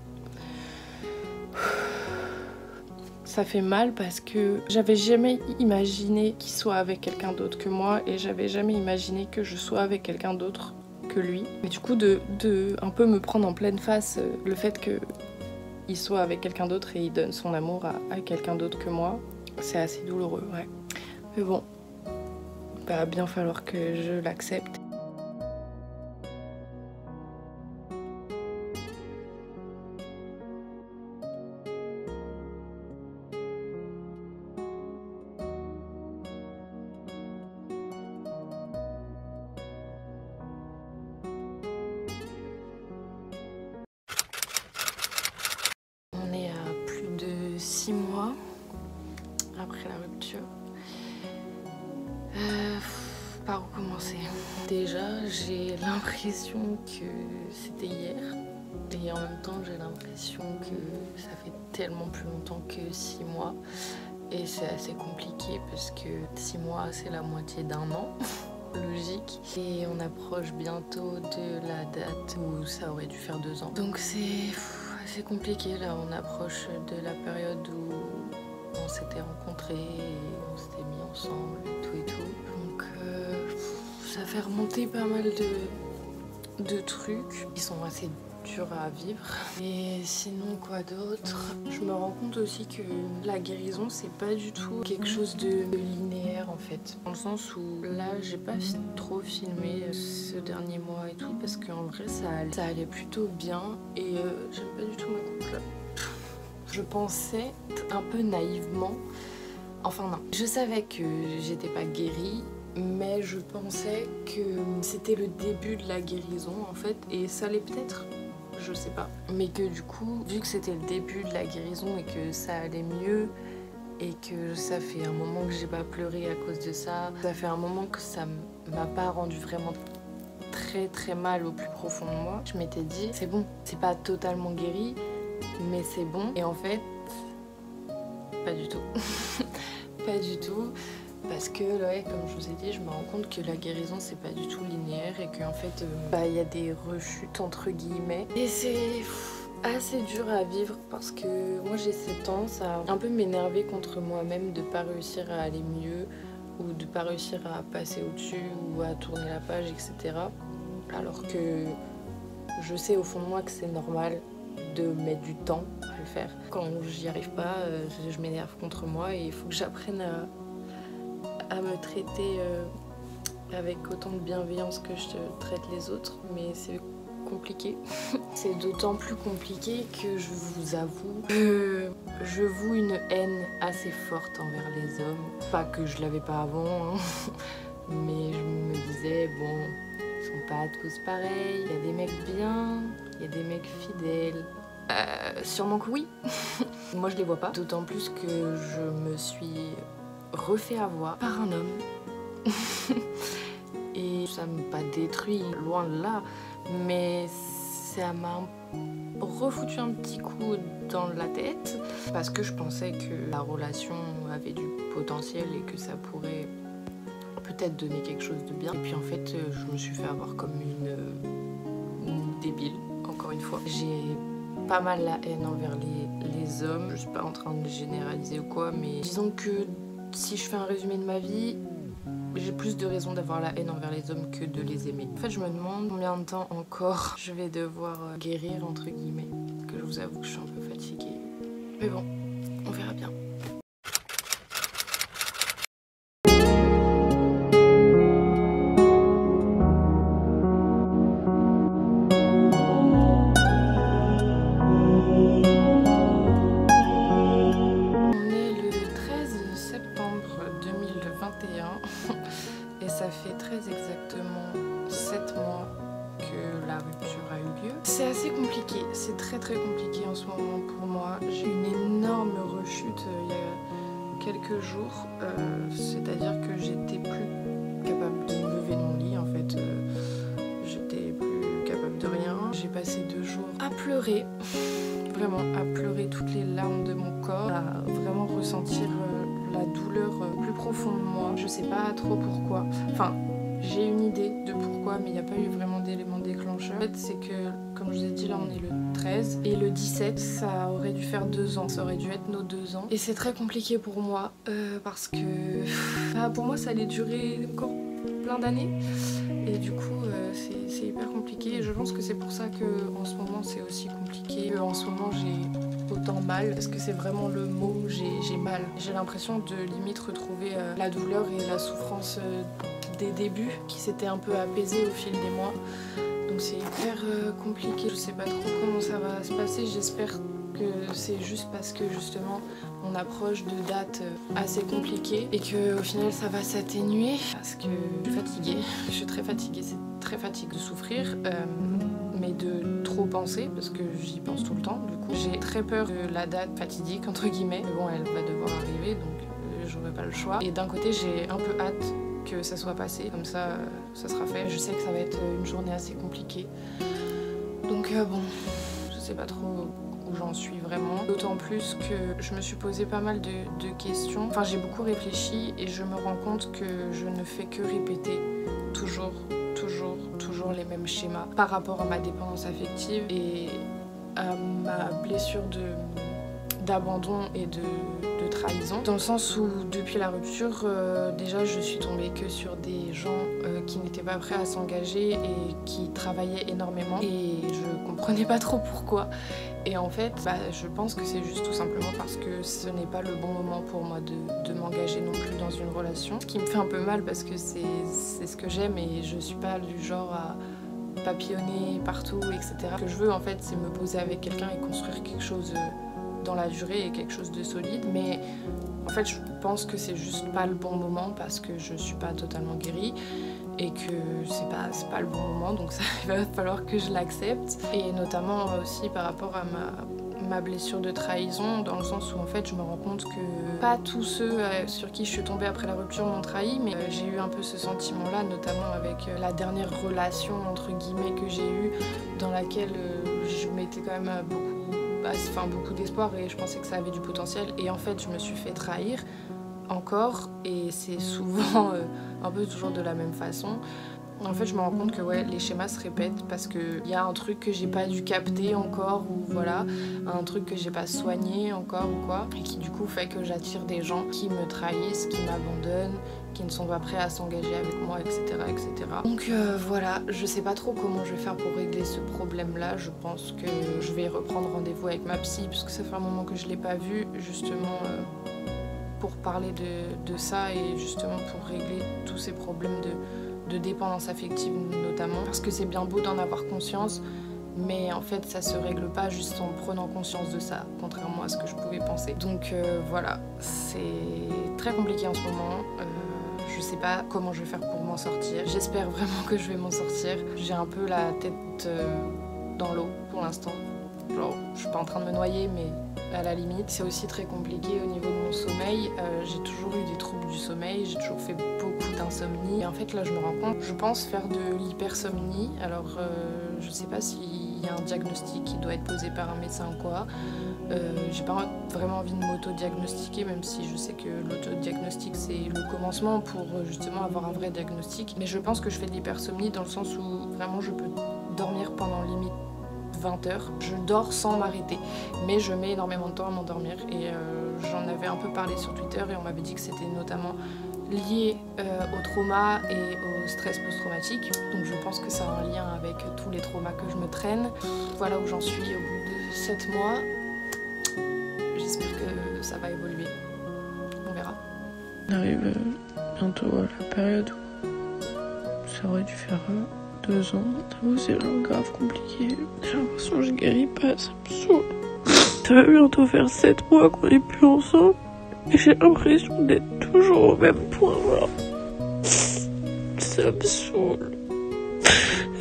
S1: Ça fait mal parce que j'avais jamais imaginé qu'il soit avec quelqu'un d'autre que moi et j'avais jamais imaginé que je sois avec quelqu'un d'autre que lui. Et du coup de un peu me prendre en pleine face le fait qu'il soit avec quelqu'un d'autre et il donne son amour à quelqu'un d'autre que moi, c'est assez douloureux, ouais. Mais bon, il va bien falloir que je l'accepte. On est à plus de 6 mois après la rupture. Par où commencer? Déjà, j'ai l'impression que c'était hier. Et en même temps, j'ai l'impression que ça fait tellement plus longtemps que 6 mois. Et c'est assez compliqué parce que 6 mois, c'est la moitié d'un an. Logique. Et on approche bientôt de la date où ça aurait dû faire 2 ans. Donc c'est assez compliqué là, on approche de la période où on s'était rencontrés et on s'était mis ensemble et tout et tout. Donc ça fait remonter pas mal de trucs qui sont assez durs à vivre. Et sinon quoi d'autre? Je me rends compte aussi que la guérison c'est pas du tout quelque chose de linéaire en fait. Dans le sens où là j'ai pas trop filmé ce dernier mois et tout parce qu'en vrai ça allait plutôt bien et j'aime pas du tout ma coupe là. Je pensais un peu naïvement, enfin non, je savais que j'étais pas guérie, mais je pensais que c'était le début de la guérison en fait, et ça l'est peut-être, je sais pas. Mais que du coup, vu que c'était le début de la guérison et que ça allait mieux, et que ça fait un moment que j'ai pas pleuré à cause de ça, ça fait un moment que ça m'a pas rendu vraiment très mal au plus profond de moi, je m'étais dit, c'est bon, c'est pas totalement guéri, mais c'est bon. Et en fait, pas du tout. Pas du tout. Parce que, ouais, comme je vous ai dit, je me rends compte que la guérison, c'est pas du tout linéaire et qu'en fait, y a des rechutes entre guillemets. Et c'est assez dur à vivre parce que moi, j'ai cette tendance à un peu m'énerver contre moi-même de pas réussir à aller mieux ou de pas réussir à passer au-dessus ou à tourner la page, etc. Alors que je sais au fond de moi que c'est normal de mettre du temps à le faire. Quand j'y arrive pas, je m'énerve contre moi et il faut que j'apprenne à me traiter avec autant de bienveillance que je traite les autres, mais c'est compliqué. C'est d'autant plus compliqué que je vous avoue que je voue une haine assez forte envers les hommes. Pas que je l'avais pas avant, hein, mais je me disais, bon, ils sont pas tous pareils, il y a des mecs bien, il y a des mecs fidèles. Sûrement que oui. Moi je les vois pas. D'autant plus que je me suis refait avoir par un homme. Et ça m'a pas détruit, loin de là. Mais ça m'a refoutu un petit coup dans la tête. Parce que je pensais que la relation avait du potentiel et que ça pourrait peut-être donner quelque chose de bien. Et puis en fait, je me suis fait avoir comme une débile, encore une fois. J'ai pas mal la haine envers les hommes. Je suis pas en train de généraliser ou quoi, mais disons que si je fais un résumé de ma vie, j'ai plus de raisons d'avoir la haine envers les hommes que de les aimer. En fait, je me demande combien de temps encore je vais devoir guérir, entre guillemets. Parce que je vous avoue que je suis un peu fatiguée. Mais bon, on verra bien. Et ça fait très exactement 7 mois que la rupture a eu lieu. C'est assez compliqué, c'est très compliqué en ce moment pour moi. J'ai eu une énorme rechute il y a quelques jours, c'est-à-dire que j'étais plus capable de me lever de mon lit en fait. J'étais plus capable de rien. J'ai passé 2 jours à pleurer, vraiment à pleurer toutes les larmes de mon corps, à vraiment ressentir la douleur plus profond de moi. Je sais pas trop pourquoi. Enfin, j'ai une idée de pourquoi. quoi, mais il n'y a pas eu vraiment d'élément déclencheur. En fait, c'est que, comme je vous ai dit, là on est le 13 et le 17, ça aurait dû faire 2 ans, ça aurait dû être nos 2 ans. Et c'est très compliqué pour moi parce que pour moi ça allait durer encore plein d'années et du coup c'est hyper compliqué et je pense que c'est pour ça que en ce moment c'est aussi compliqué. En ce moment j'ai autant mal parce que c'est vraiment le mot, j'ai mal. J'ai l'impression de limite retrouver la douleur et la souffrance des débuts qui s'étaient un peu apaisés au fil des mois. Donc c'est hyper compliqué, je sais pas trop comment ça va se passer, j'espère que c'est juste parce que justement on approche de dates assez compliquées et que au final ça va s'atténuer parce que je suis fatiguée, je suis très fatiguée, c'est très fatigant de souffrir mais de trop penser parce que j'y pense tout le temps. Du coup j'ai très peur de la date fatidique entre guillemets, mais bon elle va devoir arriver donc j'aurai pas le choix. Et d'un côté j'ai un peu hâte que ça soit passé, comme ça ça sera fait. Je sais que ça va être une journée assez compliquée donc bon, je sais pas trop où j'en suis vraiment. D'autant plus que je me suis posé pas mal de questions. Enfin, j'ai beaucoup réfléchi et je me rends compte que je ne fais que répéter toujours les mêmes schémas par rapport à ma dépendance affective et à ma blessure d'abandon et de trahison. Dans le sens où depuis la rupture, déjà je suis tombée que sur des gens qui n'étaient pas prêts à s'engager et qui travaillaient énormément et je comprenais pas trop pourquoi. Et en fait, je pense que c'est juste tout simplement parce que ce n'est pas le bon moment pour moi de m'engager non plus dans une relation. Ce qui me fait un peu mal parce que c'est ce que j'aime et je suis pas du genre à papillonner partout, etc. Ce que je veux en fait, c'est me poser avec quelqu'un et construire quelque chose dans la durée et quelque chose de solide. Mais en fait, je pense que c'est juste pas le bon moment parce que je suis pas totalement guérie et que c'est pas le bon moment, donc ça, il va falloir que je l'accepte. Et notamment aussi par rapport à ma blessure de trahison, dans le sens où en fait je me rends compte que pas tous ceux sur qui je suis tombée après la rupture m'ont trahi, mais j'ai eu un peu ce sentiment là, notamment avec la dernière relation entre guillemets que j'ai eue, dans laquelle je mettais quand même beaucoup d'espoir et je pensais que ça avait du potentiel, et en fait je me suis fait trahir encore, et c'est souvent un peu toujours de la même façon. En fait je me rends compte que ouais, les schémas se répètent parce qu'il y a un truc que j'ai pas dû capter encore, ou voilà, un truc que j'ai pas soigné encore ou quoi, et qui du coup fait que j'attire des gens qui me trahissent, qui m'abandonnent, qui ne sont pas prêts à s'engager avec moi, etc. etc. Donc voilà, je sais pas trop comment je vais faire pour régler ce problème là. Je pense que je vais reprendre rendez-vous avec ma psy parce que ça fait un moment que je l'ai pas vue, justement pour parler de ça et justement pour régler tous ces problèmes de dépendance affective notamment, parce que c'est bien beau d'en avoir conscience, mais en fait ça se règle pas juste en prenant conscience de ça, contrairement à ce que je pouvais penser. Donc voilà, c'est très compliqué en ce moment. Je sais pas comment je vais faire pour m'en sortir. J'espère vraiment que je vais m'en sortir. J'ai un peu la tête dans l'eau pour l'instant. Genre, je suis pas en train de me noyer, mais à la limite. C'est aussi très compliqué au niveau de mon sommeil. J'ai toujours eu des troubles du sommeil, j'ai toujours fait beaucoup d'insomnie. Et en fait là je me rends compte, je pense faire de l'hypersomnie. Alors je sais pas s'il y a un diagnostic qui doit être posé par un médecin ou quoi. J'ai pas vraiment envie de m'auto-diagnostiquer, même si je sais que l'autodiagnostic c'est le commencement pour justement avoir un vrai diagnostic. Mais je pense que je fais de l'hypersomnie dans le sens où vraiment je peux dormir pendant limite 20 heures. Je dors sans m'arrêter, mais je mets énormément de temps à m'endormir. Et j'en avais un peu parlé sur Twitter et on m'avait dit que c'était notamment lié au trauma et au stress post-traumatique. Donc je pense que ça a un lien avec tous les traumas que je me traîne. Voilà où j'en suis au bout de 7 mois. J'espère que ça va évoluer. On verra.
S2: On arrive bientôt à la période où ça aurait dû faire 2 ans. J'avoue, c'est genre grave compliqué. J'ai l'impression que je guéris pas, ça me saoule. Ça va bientôt faire 7 mois qu'on est plus ensemble. Et j'ai l'impression d'être toujours au même point, genre. Ça me saoule.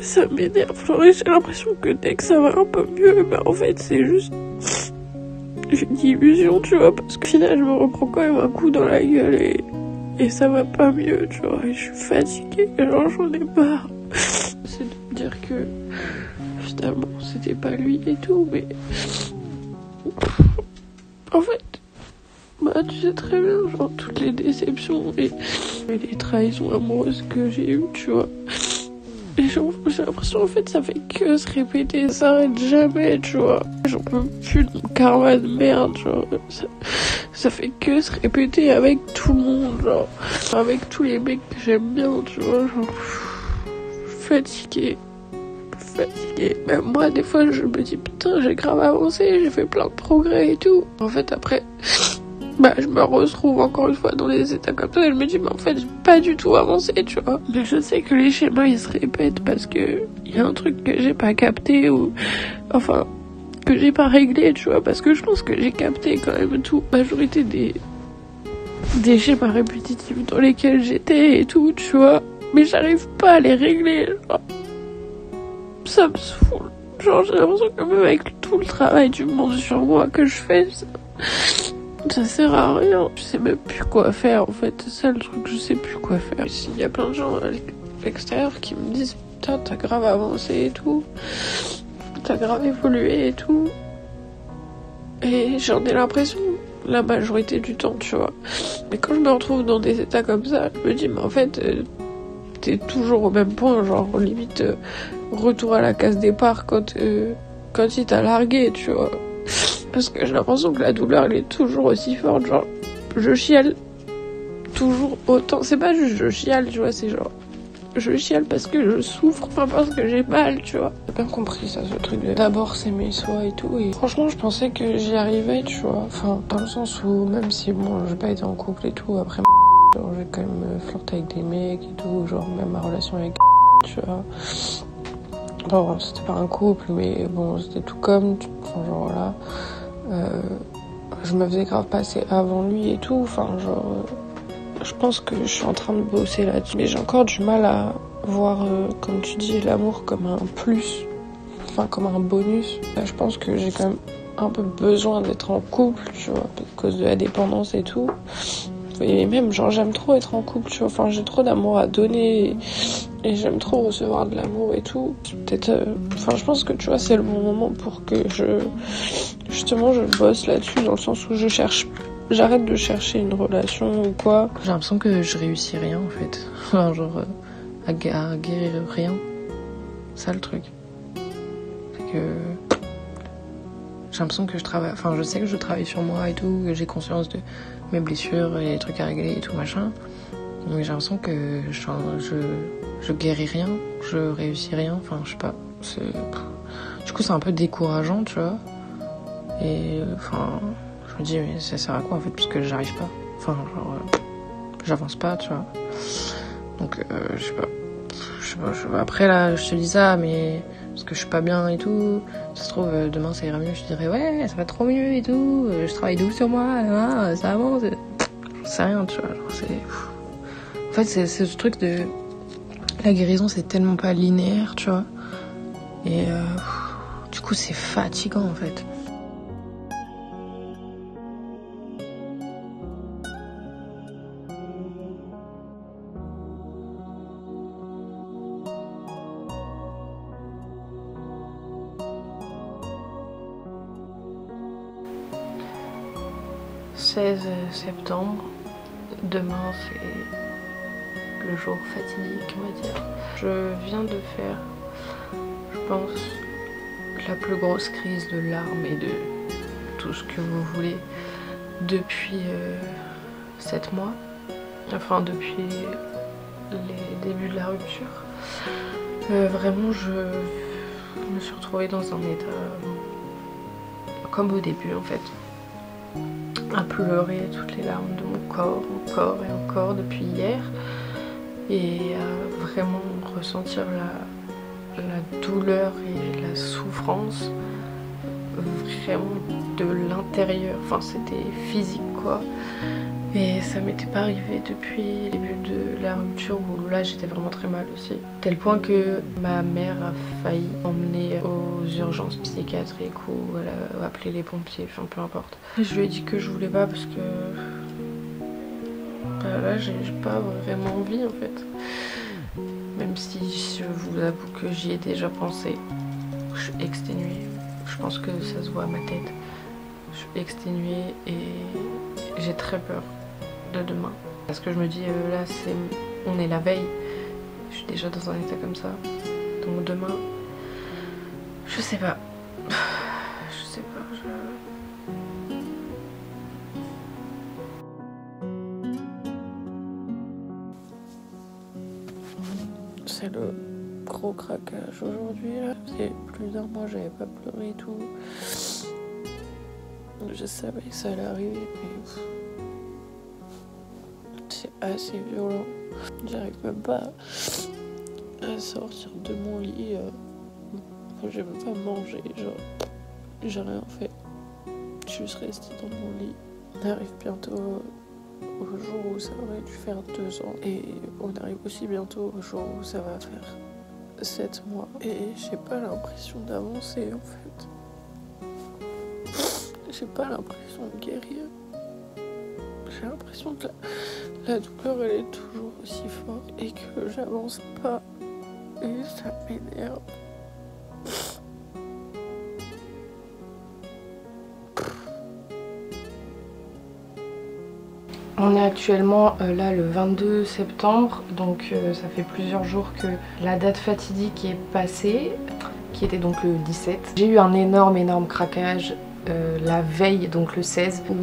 S2: Ça m'énerve. Genre, j'ai l'impression que dès que ça va un peu mieux, bah en fait c'est juste une illusion, tu vois, parce qu'au final je me reprends quand même un coup dans la gueule et ça va pas mieux, tu vois, et je suis fatiguée, genre j'en ai marre. C'est de me dire que finalement c'était pas lui et tout, mais en fait, bah tu sais très bien, genre toutes les déceptions et les trahisons amoureuses que j'ai eues, tu vois, et j'ai l'impression en fait ça fait que se répéter, ça s'arrête jamais, tu vois. J'en peux plus de mon karma de merde, genre. Ça fait que se répéter avec tout le monde, genre. Avec tous les mecs que j'aime bien, tu vois, genre. Fatiguée. Même moi, des fois, je me dis, putain, j'ai grave avancé, j'ai fait plein de progrès et tout. En fait, après, je me retrouve encore une fois dans des états comme ça et je me dis, mais en fait, j'ai pas du tout avancé, tu vois. Mais je sais que les schémas, ils se répètent parce que il y a un truc que j'ai pas capté ou, enfin, que j'ai pas réglé, tu vois, parce que je pense que j'ai capté quand même tout. La majorité des schémas répétitifs dans lesquels j'étais et tout, tu vois. Mais j'arrive pas à les régler, genre. Ça me saoule. Genre, j'ai l'impression que même avec tout le travail du monde sur moi que je fais, ça sert à rien. Je sais même plus quoi faire, en fait. C'est ça le truc, je sais plus quoi faire. Il y a plein de gens à l'extérieur qui me disent, putain, t'as grave avancé et tout. T'as grave évolué et tout. Et j'en ai l'impression la majorité du temps, tu vois. Mais quand je me retrouve dans des états comme ça, je me dis, mais en fait, t'es toujours au même point, genre, limite... retour à la case départ quand il t'a largué, tu vois. Parce que j'ai l'impression que la douleur, elle est toujours aussi forte, genre, je chiale toujours autant. C'est pas juste je chiale, tu vois, c'est genre, je chiale parce que je souffre, pas parce que j'ai mal, tu vois. J'ai bien compris ça, ce truc de d'abord s'aimer soi et tout. Et franchement, je pensais que j'y arrivais, tu vois. Enfin, dans le sens où, même si, bon, j'ai pas été en couple et tout, après, genre, j'ai quand même flirté avec des mecs et tout, genre, même ma relation avec tu vois. Bon, c'était pas un couple, mais bon, c'était tout comme, enfin, genre, voilà. Je me faisais grave passer avant lui et tout, enfin, genre, je pense que je suis en train de bosser là-dessus. Mais j'ai encore du mal à voir, comme tu dis, l'amour comme un plus, enfin, comme un bonus. Je pense que j'ai quand même un peu besoin d'être en couple, tu vois, à cause de la dépendance et tout. Et même, genre, j'aime trop être en couple, tu vois, enfin, j'ai trop d'amour à donner et j'aime trop recevoir de l'amour et tout. Peut-être, enfin, je pense que, tu vois, c'est le bon moment pour que justement, je bosse là-dessus, dans le sens où j'arrête de chercher une relation ou quoi. J'ai l'impression que je réussis rien, en fait. Enfin, genre, à guérir rien. C'est ça, le truc. C'est que... j'ai l'impression que je sais que je travaille sur moi et tout, que j'ai conscience de mes blessures et les trucs à régler et tout machin. Mais j'ai l'impression que je guéris rien, je réussis rien, enfin je sais pas. Du coup c'est un peu décourageant, tu vois. Et enfin, je me dis mais ça sert à quoi en fait, parce que j'arrive pas. Enfin genre, j'avance pas, tu vois. Donc je sais pas. Après là, je te dis ça, mais... parce que je suis pas bien et tout. Ça se trouve, demain ça ira mieux, je dirais ouais, ça va trop mieux et tout. Je travaille doux sur moi, ça avance. J'en sais rien, tu vois. Genre, en fait, c'est ce truc de... la guérison, c'est tellement pas linéaire, tu vois. Et du coup, c'est fatigant en fait. « 16 septembre, demain c'est le jour fatidique, on va dire. Je viens de faire, je pense, la plus grosse crise de larmes et de tout ce que vous voulez depuis 7 mois, enfin depuis les débuts de la rupture. Vraiment, je me suis retrouvée dans un état comme au début en fait. À pleurer toutes les larmes de mon corps, encore et encore depuis hier, et à vraiment ressentir la douleur et la souffrance vraiment de l'intérieur, enfin c'était physique quoi. Et ça m'était pas arrivé depuis le début de la rupture où là j'étais vraiment très mal aussi. Tel point que ma mère a failli m'emmener aux urgences psychiatriques ou elle a appelé les pompiers, enfin peu importe. Et je lui ai dit que je voulais pas parce que là j'ai pas vraiment envie en fait. Même si je vous avoue que j'y ai déjà pensé. Je suis exténuée, je pense que ça se voit à ma tête. Je suis exténuée et j'ai très peur de demain. Parce que je me dis là on est la veille, je suis déjà dans un état comme ça.
S1: Donc demain, je sais pas. Je sais pas.
S2: C'est le gros craquage aujourd'hui là. C'est plus d'un mois, j'avais pas pleuré et tout. Je savais que ça allait arriver, mais c'est assez violent. J'arrive même pas à sortir de mon lit. J'ai même pas mangé, genre j'ai rien fait. Je suis juste restée dans mon lit. On arrive bientôt au jour où ça aurait dû faire 2 ans. Et on arrive aussi bientôt au jour où ça va faire 7 mois. Et j'ai pas l'impression d'avancer en fait. J'ai pas l'impression de guérir. J'ai l'impression que la douleur elle est toujours aussi forte et que j'avance pas. Et ça m'énerve.
S1: On est actuellement là le 22 septembre, donc ça fait plusieurs jours que la date fatidique est passée, qui était donc le 17. J'ai eu un énorme craquage la veille, donc le 16, où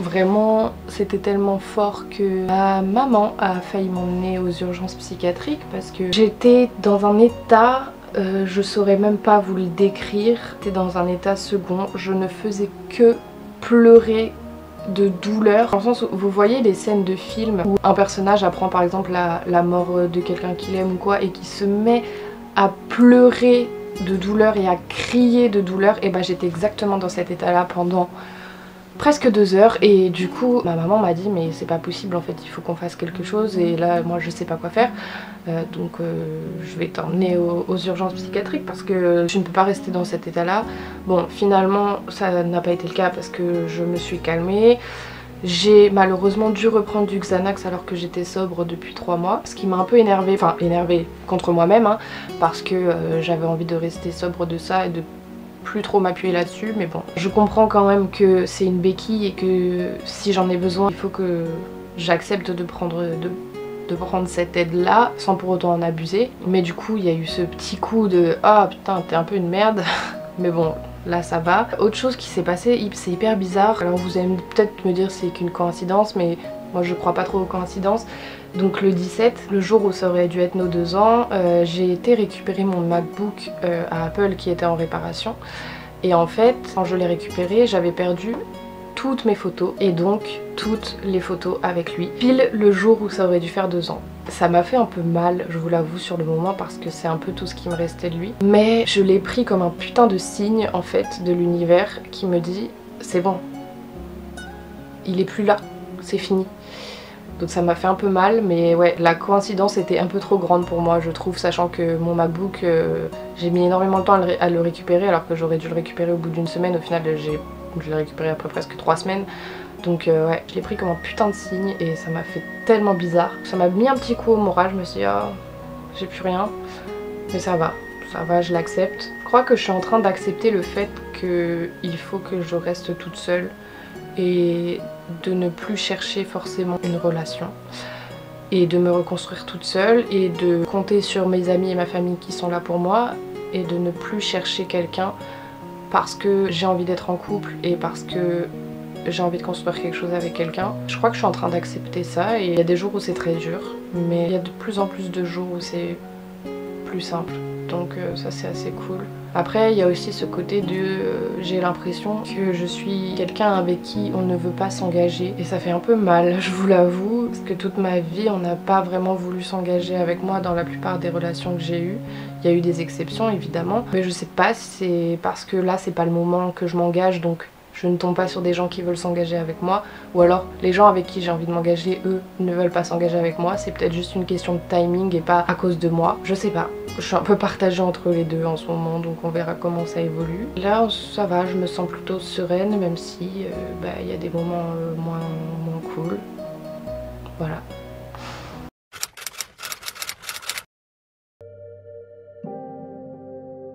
S1: vraiment c'était tellement fort que ma maman a failli m'emmener aux urgences psychiatriques parce que j'étais dans un état, je saurais même pas vous le décrire, j'étais dans un état second, je ne faisais que pleurer de douleur, dans le sens où vous voyez les scènes de films où un personnage apprend par exemple la mort de quelqu'un qu'il aime ou quoi et qui se met à pleurer de douleur et à crier de douleur, et bah j'étais exactement dans cet état là pendant presque 2 heures et du coup ma maman m'a dit mais c'est pas possible en fait, il faut qu'on fasse quelque chose et là moi je sais pas quoi faire, donc je vais t'emmener aux urgences psychiatriques parce que je ne peux pas rester dans cet état là. Bon, finalement ça n'a pas été le cas parce que je me suis calmée. J'ai malheureusement dû reprendre du Xanax alors que j'étais sobre depuis 3 mois, ce qui m'a un peu énervée, enfin énervée contre moi-même hein, parce que j'avais envie de rester sobre de ça et de plus trop m'appuyer là-dessus, mais bon, je comprends quand même que c'est une béquille et que si j'en ai besoin, il faut que j'accepte de prendre cette aide là sans pour autant en abuser. Mais du coup il y a eu ce petit coup de ah putain t'es un peu une merde mais bon là ça va. Autre chose qui s'est passé, c'est hyper bizarre, alors vous allez peut-être me dire c'est qu'une coïncidence, mais moi je crois pas trop aux coïncidences. Donc le 17, le jour où ça aurait dû être nos 2 ans, j'ai été récupérer mon MacBook à Apple qui était en réparation. Et en fait, quand je l'ai récupéré, j'avais perdu toutes mes photos et donc toutes les photos avec lui, pile le jour où ça aurait dû faire 2 ans. Ça m'a fait un peu mal, je vous l'avoue, sur le moment parce que c'est un peu tout ce qui me restait de lui. Mais je l'ai pris comme un putain de signe en fait de l'univers qui me dit c'est bon, il est plus là, c'est fini. Donc ça m'a fait un peu mal, mais ouais, la coïncidence était un peu trop grande pour moi je trouve, sachant que mon MacBook, j'ai mis énormément de temps à le récupérer alors que j'aurais dû le récupérer au bout d'1 semaine. Au final je l'ai récupéré après presque 3 semaines. Donc ouais, je l'ai pris comme un putain de signe et ça m'a fait tellement bizarre. Ça m'a mis un petit coup au moral, je me suis dit oh, j'ai plus rien. Mais ça va, je l'accepte. Je crois que je suis en train d'accepter le fait qu'il faut que je reste toute seule et de ne plus chercher forcément une relation et de me reconstruire toute seule et de compter sur mes amis et ma famille qui sont là pour moi et de ne plus chercher quelqu'un parce que j'ai envie d'être en couple et parce que j'ai envie de construire quelque chose avec quelqu'un. Je crois que je suis en train d'accepter ça et il y a des jours où c'est très dur, mais il y a de plus en plus de jours où c'est plus simple. Donc ça c'est assez cool. Après il y a aussi ce côté de j'ai l'impression que je suis quelqu'un avec qui on ne veut pas s'engager et ça fait un peu mal, je vous l'avoue, parce que toute ma vie on n'a pas vraiment voulu s'engager avec moi dans la plupart des relations que j'ai eues. Il y a eu des exceptions évidemment, mais je sais pas si c'est parce que là c'est pas le moment que je m'engage donc je ne tombe pas sur des gens qui veulent s'engager avec moi, ou alors les gens avec qui j'ai envie de m'engager, eux, ne veulent pas s'engager avec moi. C'est peut-être juste une question de timing et pas à cause de moi. Je sais pas. Je suis un peu partagée entre les deux en ce moment, donc on verra comment ça évolue. Là, ça va, je me sens plutôt sereine, même si il y a des moments moins cool. Voilà.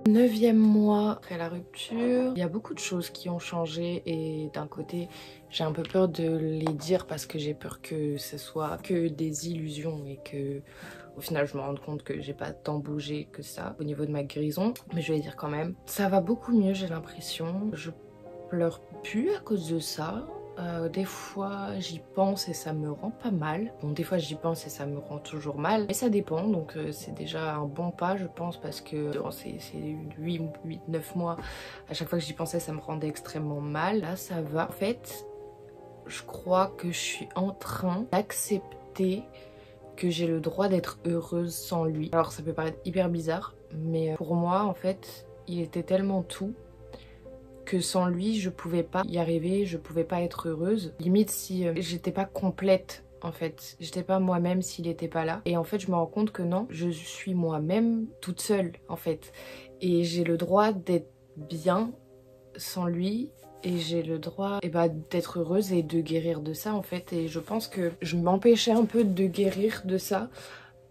S1: 9e mois après la rupture, il y a beaucoup de choses qui ont changé et d'un côté j'ai un peu peur de les dire parce que j'ai peur que ce soit que des illusions et que au final je me rends compte que j'ai pas tant bougé que ça au niveau de ma guérison, mais je vais dire quand même. Ça va beaucoup mieux, j'ai l'impression. Je pleure plus à cause de ça. Des fois j'y pense et ça me rend pas mal. Bon, des fois j'y pense et ça me rend toujours mal, mais ça dépend, donc c'est déjà un bon pas je pense, parce que durant ces 8-9 mois, à chaque fois que j'y pensais ça me rendait extrêmement mal. Là ça va. En fait, je crois que je suis en train d'accepter que j'ai le droit d'être heureuse sans lui. Alors ça peut paraître hyper bizarre, mais pour moi en fait il était tellement tout que sans lui je pouvais pas y arriver, je pouvais pas être heureuse. Limite si j'étais pas complète en fait, j'étais pas moi-même s'il était pas là. Et en fait je me rends compte que non, je suis moi-même toute seule en fait. Et j'ai le droit d'être bien sans lui. Et j'ai le droit d'être heureuse et de guérir de ça en fait. Et je pense que je m'empêchais un peu de guérir de ça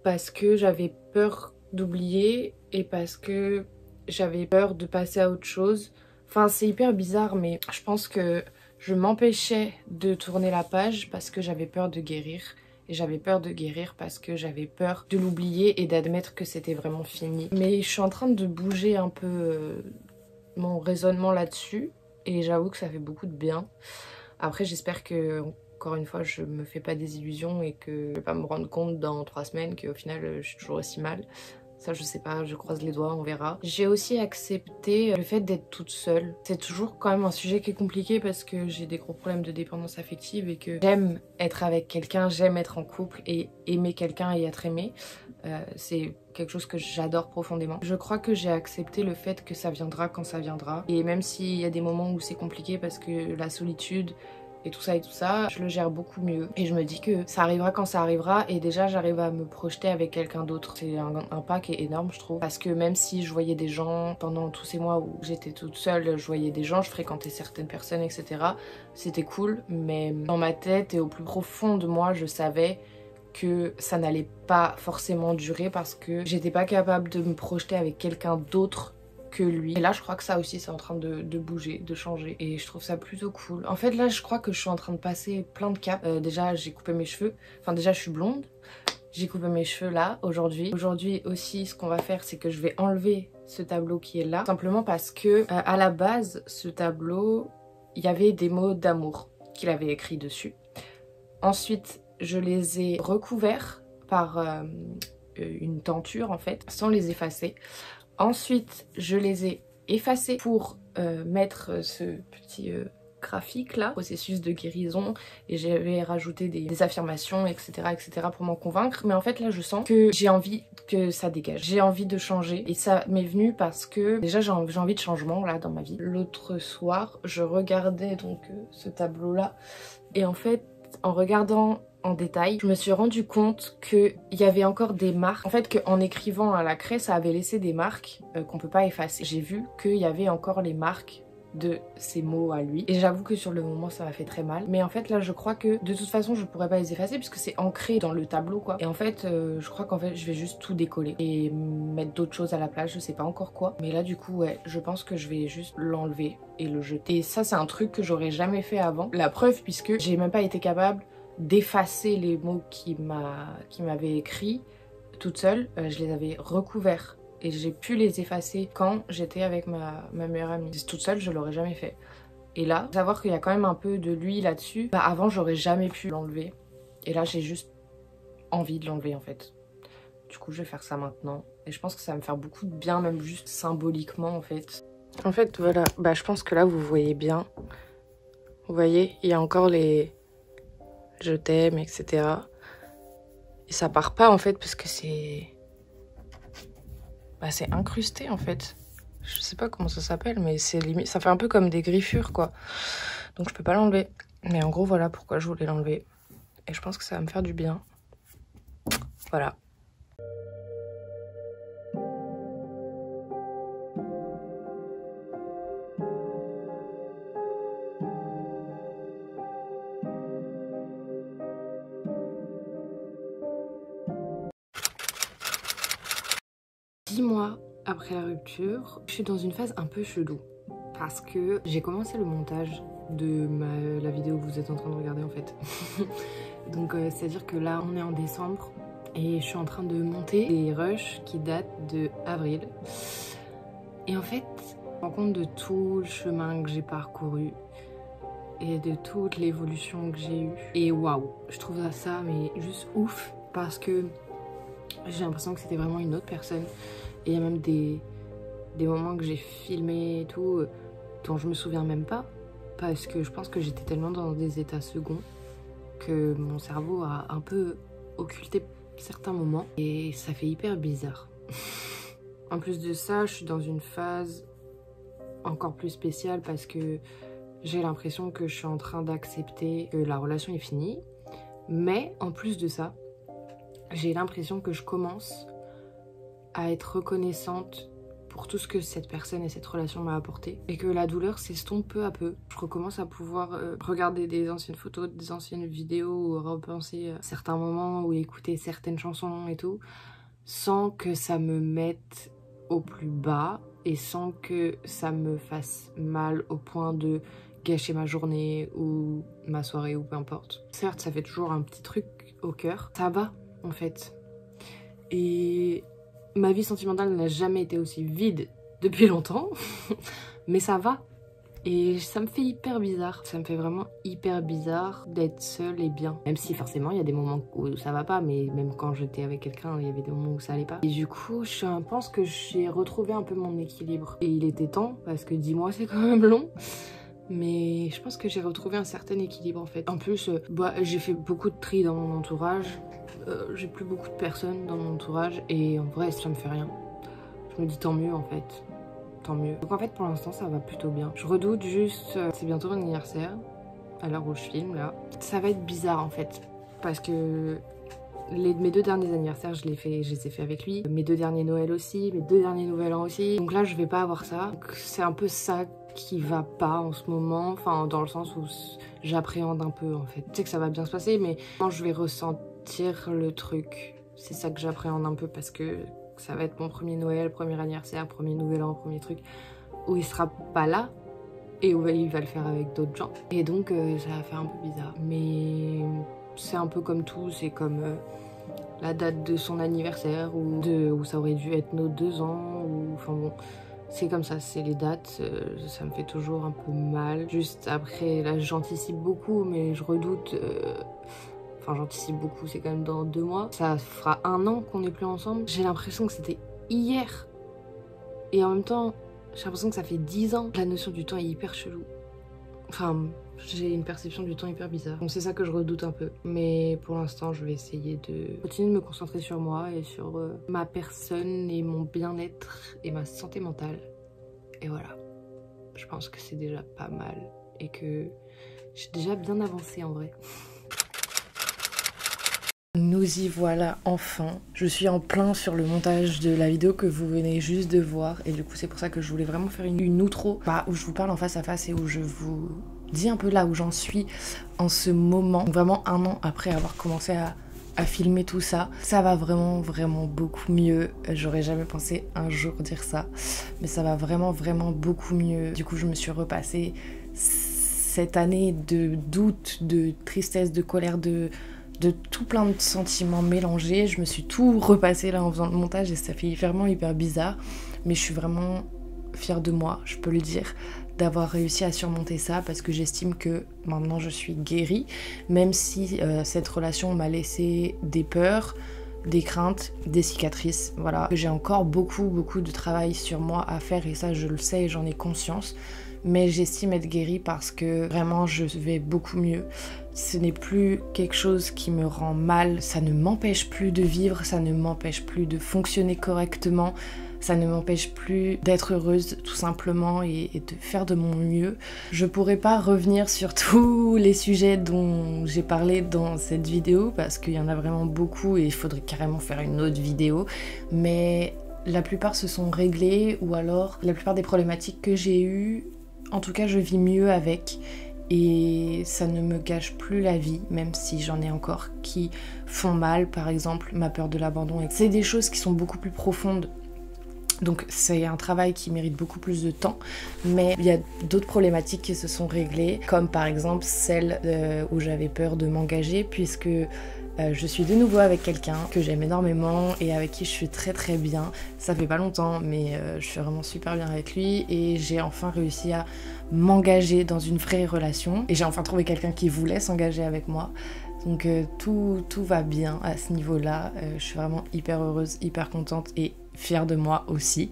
S1: parce que j'avais peur d'oublier et parce que j'avais peur de passer à autre chose. Enfin c'est hyper bizarre, mais je pense que je m'empêchais de tourner la page parce que j'avais peur de guérir. Et j'avais peur de guérir parce que j'avais peur de l'oublier et d'admettre que c'était vraiment fini. Mais je suis en train de bouger un peu mon raisonnement là-dessus. Et j'avoue que ça fait beaucoup de bien. Après j'espère que, encore une fois, je me fais pas des illusions et que je vais pas me rendre compte dans 3 semaines qu'au final je suis toujours aussi mal. Ça je sais pas, je croise les doigts, on verra. J'ai aussi accepté le fait d'être toute seule. C'est toujours quand même un sujet qui est compliqué parce que j'ai des gros problèmes de dépendance affective et que j'aime être avec quelqu'un, j'aime être en couple et aimer quelqu'un et être aimé. C'est quelque chose que j'adore profondément. Je crois que j'ai accepté le fait que ça viendra quand ça viendra. Et même s'il y a des moments où c'est compliqué parce que la solitude et tout ça, je le gère beaucoup mieux. Et je me dis que ça arrivera quand ça arrivera et déjà j'arrive à me projeter avec quelqu'un d'autre. C'est un pas qui est énorme je trouve. Parce que même si je voyais des gens pendant tous ces mois où j'étais toute seule, je voyais des gens, je fréquentais certaines personnes, etc. C'était cool, mais dans ma tête et au plus profond de moi, je savais que ça n'allait pas forcément durer parce que j'étais pas capable de me projeter avec quelqu'un d'autre que lui. Et là je crois que ça aussi c'est en train de bouger, de changer et je trouve ça plutôt cool. En fait là je crois que je suis en train de passer plein de caps. Déjà j'ai coupé mes cheveux, enfin déjà je suis blonde. J'ai coupé mes cheveux là aujourd'hui. Aujourd'hui aussi ce qu'on va faire c'est que je vais enlever ce tableau qui est là. Simplement parce que à la base ce tableau il y avait des mots d'amour qu'il avait écrit dessus. Ensuite je les ai recouverts par une tenture en fait, sans les effacer. Ensuite, je les ai effacés pour mettre ce petit graphique là, processus de guérison, et j'avais rajouté des affirmations, etc. pour m'en convaincre. Mais en fait là, je sens que j'ai envie que ça dégage. J'ai envie de changer et ça m'est venu parce que déjà j'ai envie de changement là dans ma vie. L'autre soir, je regardais donc ce tableau là et en fait, en regardant en détail, je me suis rendu compte qu'il y avait encore des marques. En fait, qu'en écrivant à la craie, ça avait laissé des marques qu'on peut pas effacer. J'ai vu qu'il y avait encore les marques de ces mots à lui. Et j'avoue que sur le moment, ça m'a fait très mal. Mais en fait, là, je crois que de toute façon, je pourrais pas les effacer puisque c'est ancré dans le tableau, quoi. Et en fait, je crois qu'en fait, je vais juste tout décoller et mettre d'autres choses à la place. Je sais pas encore quoi. Mais là, du coup, ouais, je pense que je vais juste l'enlever et le jeter. Et ça, c'est un truc que j'aurais jamais fait avant. La preuve, puisque j'ai même pas été capable d'effacer les mots qui m'avait écrit toute seule. Je les avais recouverts et j'ai pu les effacer quand j'étais avec ma meilleure amie. Toute seule, je l'aurais jamais fait. Et là, savoir qu'il y a quand même un peu de lui là-dessus, bah avant j'aurais jamais pu l'enlever. Et là j'ai juste envie de l'enlever en fait. Du coup je vais faire ça maintenant. Et je pense que ça va me faire beaucoup de bien, même juste symboliquement en fait. En fait voilà, bah je pense que là vous voyez bien. Vous voyez, il y a encore les je t'aime, etc. Et ça part pas en fait parce que c'est... Bah c'est incrusté en fait. Je sais pas comment ça s'appelle, mais c'est limite... ça fait un peu comme des griffures quoi. Donc je peux pas l'enlever. Mais en gros voilà pourquoi je voulais l'enlever. Et je pense que ça va me faire du bien. Voilà. Mois après la rupture, je suis dans une phase un peu chelou parce que j'ai commencé le montage de la vidéo que vous êtes en train de regarder en fait. Donc c'est à dire que là on est en décembre et je suis en train de monter des rushs qui datent de avril. Et en fait, je me rends compte de tout le chemin que j'ai parcouru et de toute l'évolution que j'ai eue. Et waouh, je trouve ça mais juste ouf parce que j'ai l'impression que c'était vraiment une autre personne. Et il y a même des moments que j'ai filmés et tout dont je me souviens même pas parce que je pense que j'étais tellement dans des états seconds que mon cerveau a un peu occulté certains moments et ça fait hyper bizarre. En plus de ça, je suis dans une phase encore plus spéciale parce que j'ai l'impression que je suis en train d'accepter que la relation est finie. Mais en plus de ça, j'ai l'impression que je commence à être reconnaissante pour tout ce que cette personne et cette relation m'a apporté. Et que la douleur s'estompe peu à peu. Je recommence à pouvoir regarder des anciennes photos, des anciennes vidéos, ou repenser à certains moments ou écouter certaines chansons et tout, sans que ça me mette au plus bas et sans que ça me fasse mal au point de gâcher ma journée ou ma soirée ou peu importe. Certes, ça fait toujours un petit truc au cœur. Ça va en fait. Et ma vie sentimentale n'a jamais été aussi vide depuis longtemps, mais ça va. Et ça me fait hyper bizarre. Ça me fait vraiment hyper bizarre d'être seule et bien. Même si forcément il y a des moments où ça va pas, mais même quand j'étais avec quelqu'un, il y avait des moments où ça allait pas. Et du coup, je pense que j'ai retrouvé un peu mon équilibre. Et il était temps, parce que 10 mois c'est quand même long. Mais je pense que j'ai retrouvé un certain équilibre en fait. En plus, j'ai fait beaucoup de tri dans mon entourage. J'ai plus beaucoup de personnes dans mon entourage et en vrai ça me fait rien. Je me dis tant mieux en fait. Tant mieux. Donc en fait pour l'instant ça va plutôt bien. Je redoute juste, c'est bientôt mon anniversaire, à l'heure où je filme là. Ça va être bizarre en fait. Parce que mes 2 derniers anniversaires je les ai fait avec lui. Mes 2 derniers Noël aussi, mes 2 derniers Nouvel An aussi. Donc là je vais pas avoir ça. C'est un peu ça qui va pas en ce moment. Enfin dans le sens où j'appréhende un peu en fait. Je sais que ça va bien se passer mais quand je vais ressentir le truc. C'est ça que j'appréhende un peu parce que ça va être mon premier Noël, premier anniversaire, premier Nouvel An, premier truc où il sera pas là et où il va le faire avec d'autres gens. Et donc ça va faire un peu bizarre. Mais c'est un peu comme tout, c'est comme la date de son anniversaire où ça aurait dû être nos 2 ans. Ou enfin bon, c'est comme ça, c'est les dates, ça me fait toujours un peu mal. Juste après, là j'anticipe beaucoup mais je redoute... Enfin j'anticipe beaucoup, c'est quand même dans 2 mois. Ça fera 1 an qu'on n'est plus ensemble. J'ai l'impression que c'était hier. Et en même temps, j'ai l'impression que ça fait 10 ans. La notion du temps est hyper chelou. Enfin, j'ai une perception du temps hyper bizarre. Donc c'est ça que je redoute un peu. Mais pour l'instant, je vais essayer de continuer de me concentrer sur moi et sur ma personne et mon bien-être et ma santé mentale. Et voilà. Je pense que c'est déjà pas mal. Et que j'ai déjà bien avancé en vrai. Nous y voilà enfin. Je suis en plein sur le montage de la vidéo que vous venez juste de voir et du coup c'est pour ça que je voulais vraiment faire une outro où je vous parle en face à face et où je vous dis un peu là où j'en suis en ce moment. Vraiment 1 an après avoir commencé à filmer tout ça. Ça va vraiment beaucoup mieux. J'aurais jamais pensé un jour dire ça, mais ça va vraiment beaucoup mieux. Du coup je me suis repassée cette année de doute, de tristesse, de colère, de tout plein de sentiments mélangés. Je me suis tout repassé là en faisant le montage et ça fait vraiment hyper bizarre. Mais je suis vraiment fière de moi, je peux le dire, d'avoir réussi à surmonter ça parce que j'estime que maintenant je suis guérie. Même si cette relation m'a laissé des peurs, des craintes, des cicatrices. Voilà. J'ai encore beaucoup de travail sur moi à faire et ça je le sais et j'en ai conscience. Mais j'estime être guérie parce que vraiment je vais beaucoup mieux. Ce n'est plus quelque chose qui me rend mal, ça ne m'empêche plus de vivre, ça ne m'empêche plus de fonctionner correctement, ça ne m'empêche plus d'être heureuse tout simplement et de faire de mon mieux. Je pourrais pas revenir sur tous les sujets dont j'ai parlé dans cette vidéo parce qu'il y en a vraiment beaucoup et il faudrait carrément faire une autre vidéo, mais la plupart se sont réglés ou alors la plupart des problématiques que j'ai eues, en tout cas je vis mieux avec. Et ça ne me gâche plus la vie, même si j'en ai encore qui font mal, par exemple ma peur de l'abandon. C'est des choses qui sont beaucoup plus profondes, donc c'est un travail qui mérite beaucoup plus de temps, mais il y a d'autres problématiques qui se sont réglées, comme par exemple celle où j'avais peur de m'engager, puisque
S3: Je suis de nouveau avec quelqu'un que j'aime énormément et avec qui je suis très très bien. Ça fait pas longtemps mais je suis vraiment super bien avec lui et j'ai enfin réussi à m'engager dans une vraie relation. Et j'ai enfin trouvé quelqu'un qui voulait s'engager avec moi. Donc tout va bien à ce niveau-là. Je suis vraiment hyper heureuse, hyper contente et fière de moi aussi.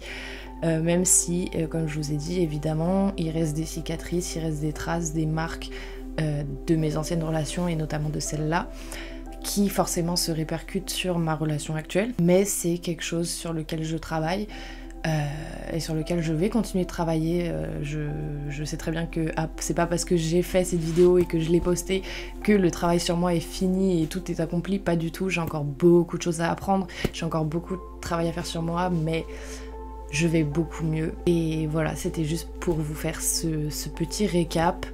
S3: Même si, comme je vous ai dit, évidemment, il reste des cicatrices, il reste des traces, des marques de mes anciennes relations et notamment de celle-là, qui forcément se répercute sur ma relation actuelle, mais c'est quelque chose sur lequel je travaille et sur lequel je vais continuer de travailler. Je sais très bien que c'est pas parce que j'ai fait cette vidéo et que je l'ai postée que le travail sur moi est fini et tout est accompli, pas du tout. J'ai encore beaucoup de choses à apprendre, j'ai encore beaucoup de travail à faire sur moi, mais je vais beaucoup mieux. Et voilà, c'était juste pour vous faire ce petit récap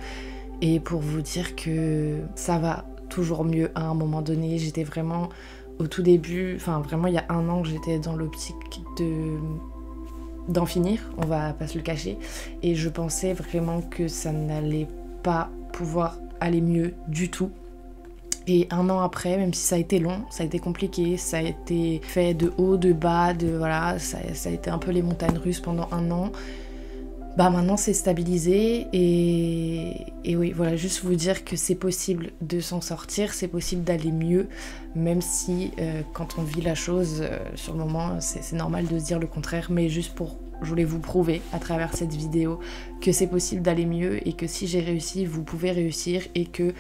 S3: et pour vous dire que ça va toujours mieux à un moment donné. J'étais vraiment au tout début, enfin vraiment il y a 1 an, j'étais dans l'optique d'en finir, on va pas se le cacher, et je pensais vraiment que ça n'allait pas pouvoir aller mieux du tout. Et 1 an après, même si ça a été long, ça a été compliqué, ça a été fait de haut, de bas, voilà, ça a été un peu les montagnes russes pendant 1 an. Bah maintenant c'est stabilisé et oui, voilà, juste vous dire que c'est possible de s'en sortir, c'est possible d'aller mieux, même si quand on vit la chose sur le moment, c'est normal de se dire le contraire, mais juste je voulais vous prouver à travers cette vidéo que c'est possible d'aller mieux et que si j'ai réussi, vous pouvez réussir et que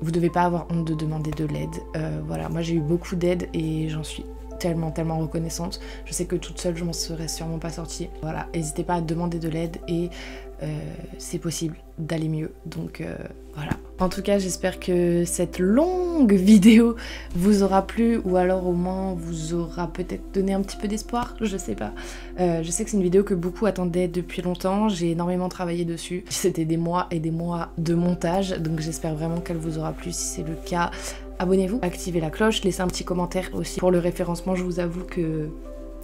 S3: vous devez pas avoir honte de demander de l'aide. Voilà, moi j'ai eu beaucoup d'aide et j'en suis tellement reconnaissante. Je sais que toute seule je m'en serais sûrement pas sortie. Voilà, n'hésitez pas à demander de l'aide et c'est possible d'aller mieux. Donc voilà. En tout cas, j'espère que cette longue vidéo vous aura plu ou alors au moins vous aura peut-être donné un petit peu d'espoir, je sais pas. Je sais que c'est une vidéo que beaucoup attendaient depuis longtemps, j'ai énormément travaillé dessus. C'était des mois et des mois de montage, donc j'espère vraiment qu'elle vous aura plu. Si c'est le cas, abonnez-vous, activez la cloche, laissez un petit commentaire aussi pour le référencement, je vous avoue que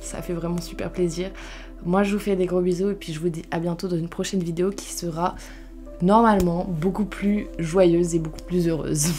S3: ça fait vraiment super plaisir. Moi je vous fais des gros bisous et puis je vous dis à bientôt dans une prochaine vidéo qui sera normalement beaucoup plus joyeuse et beaucoup plus heureuse.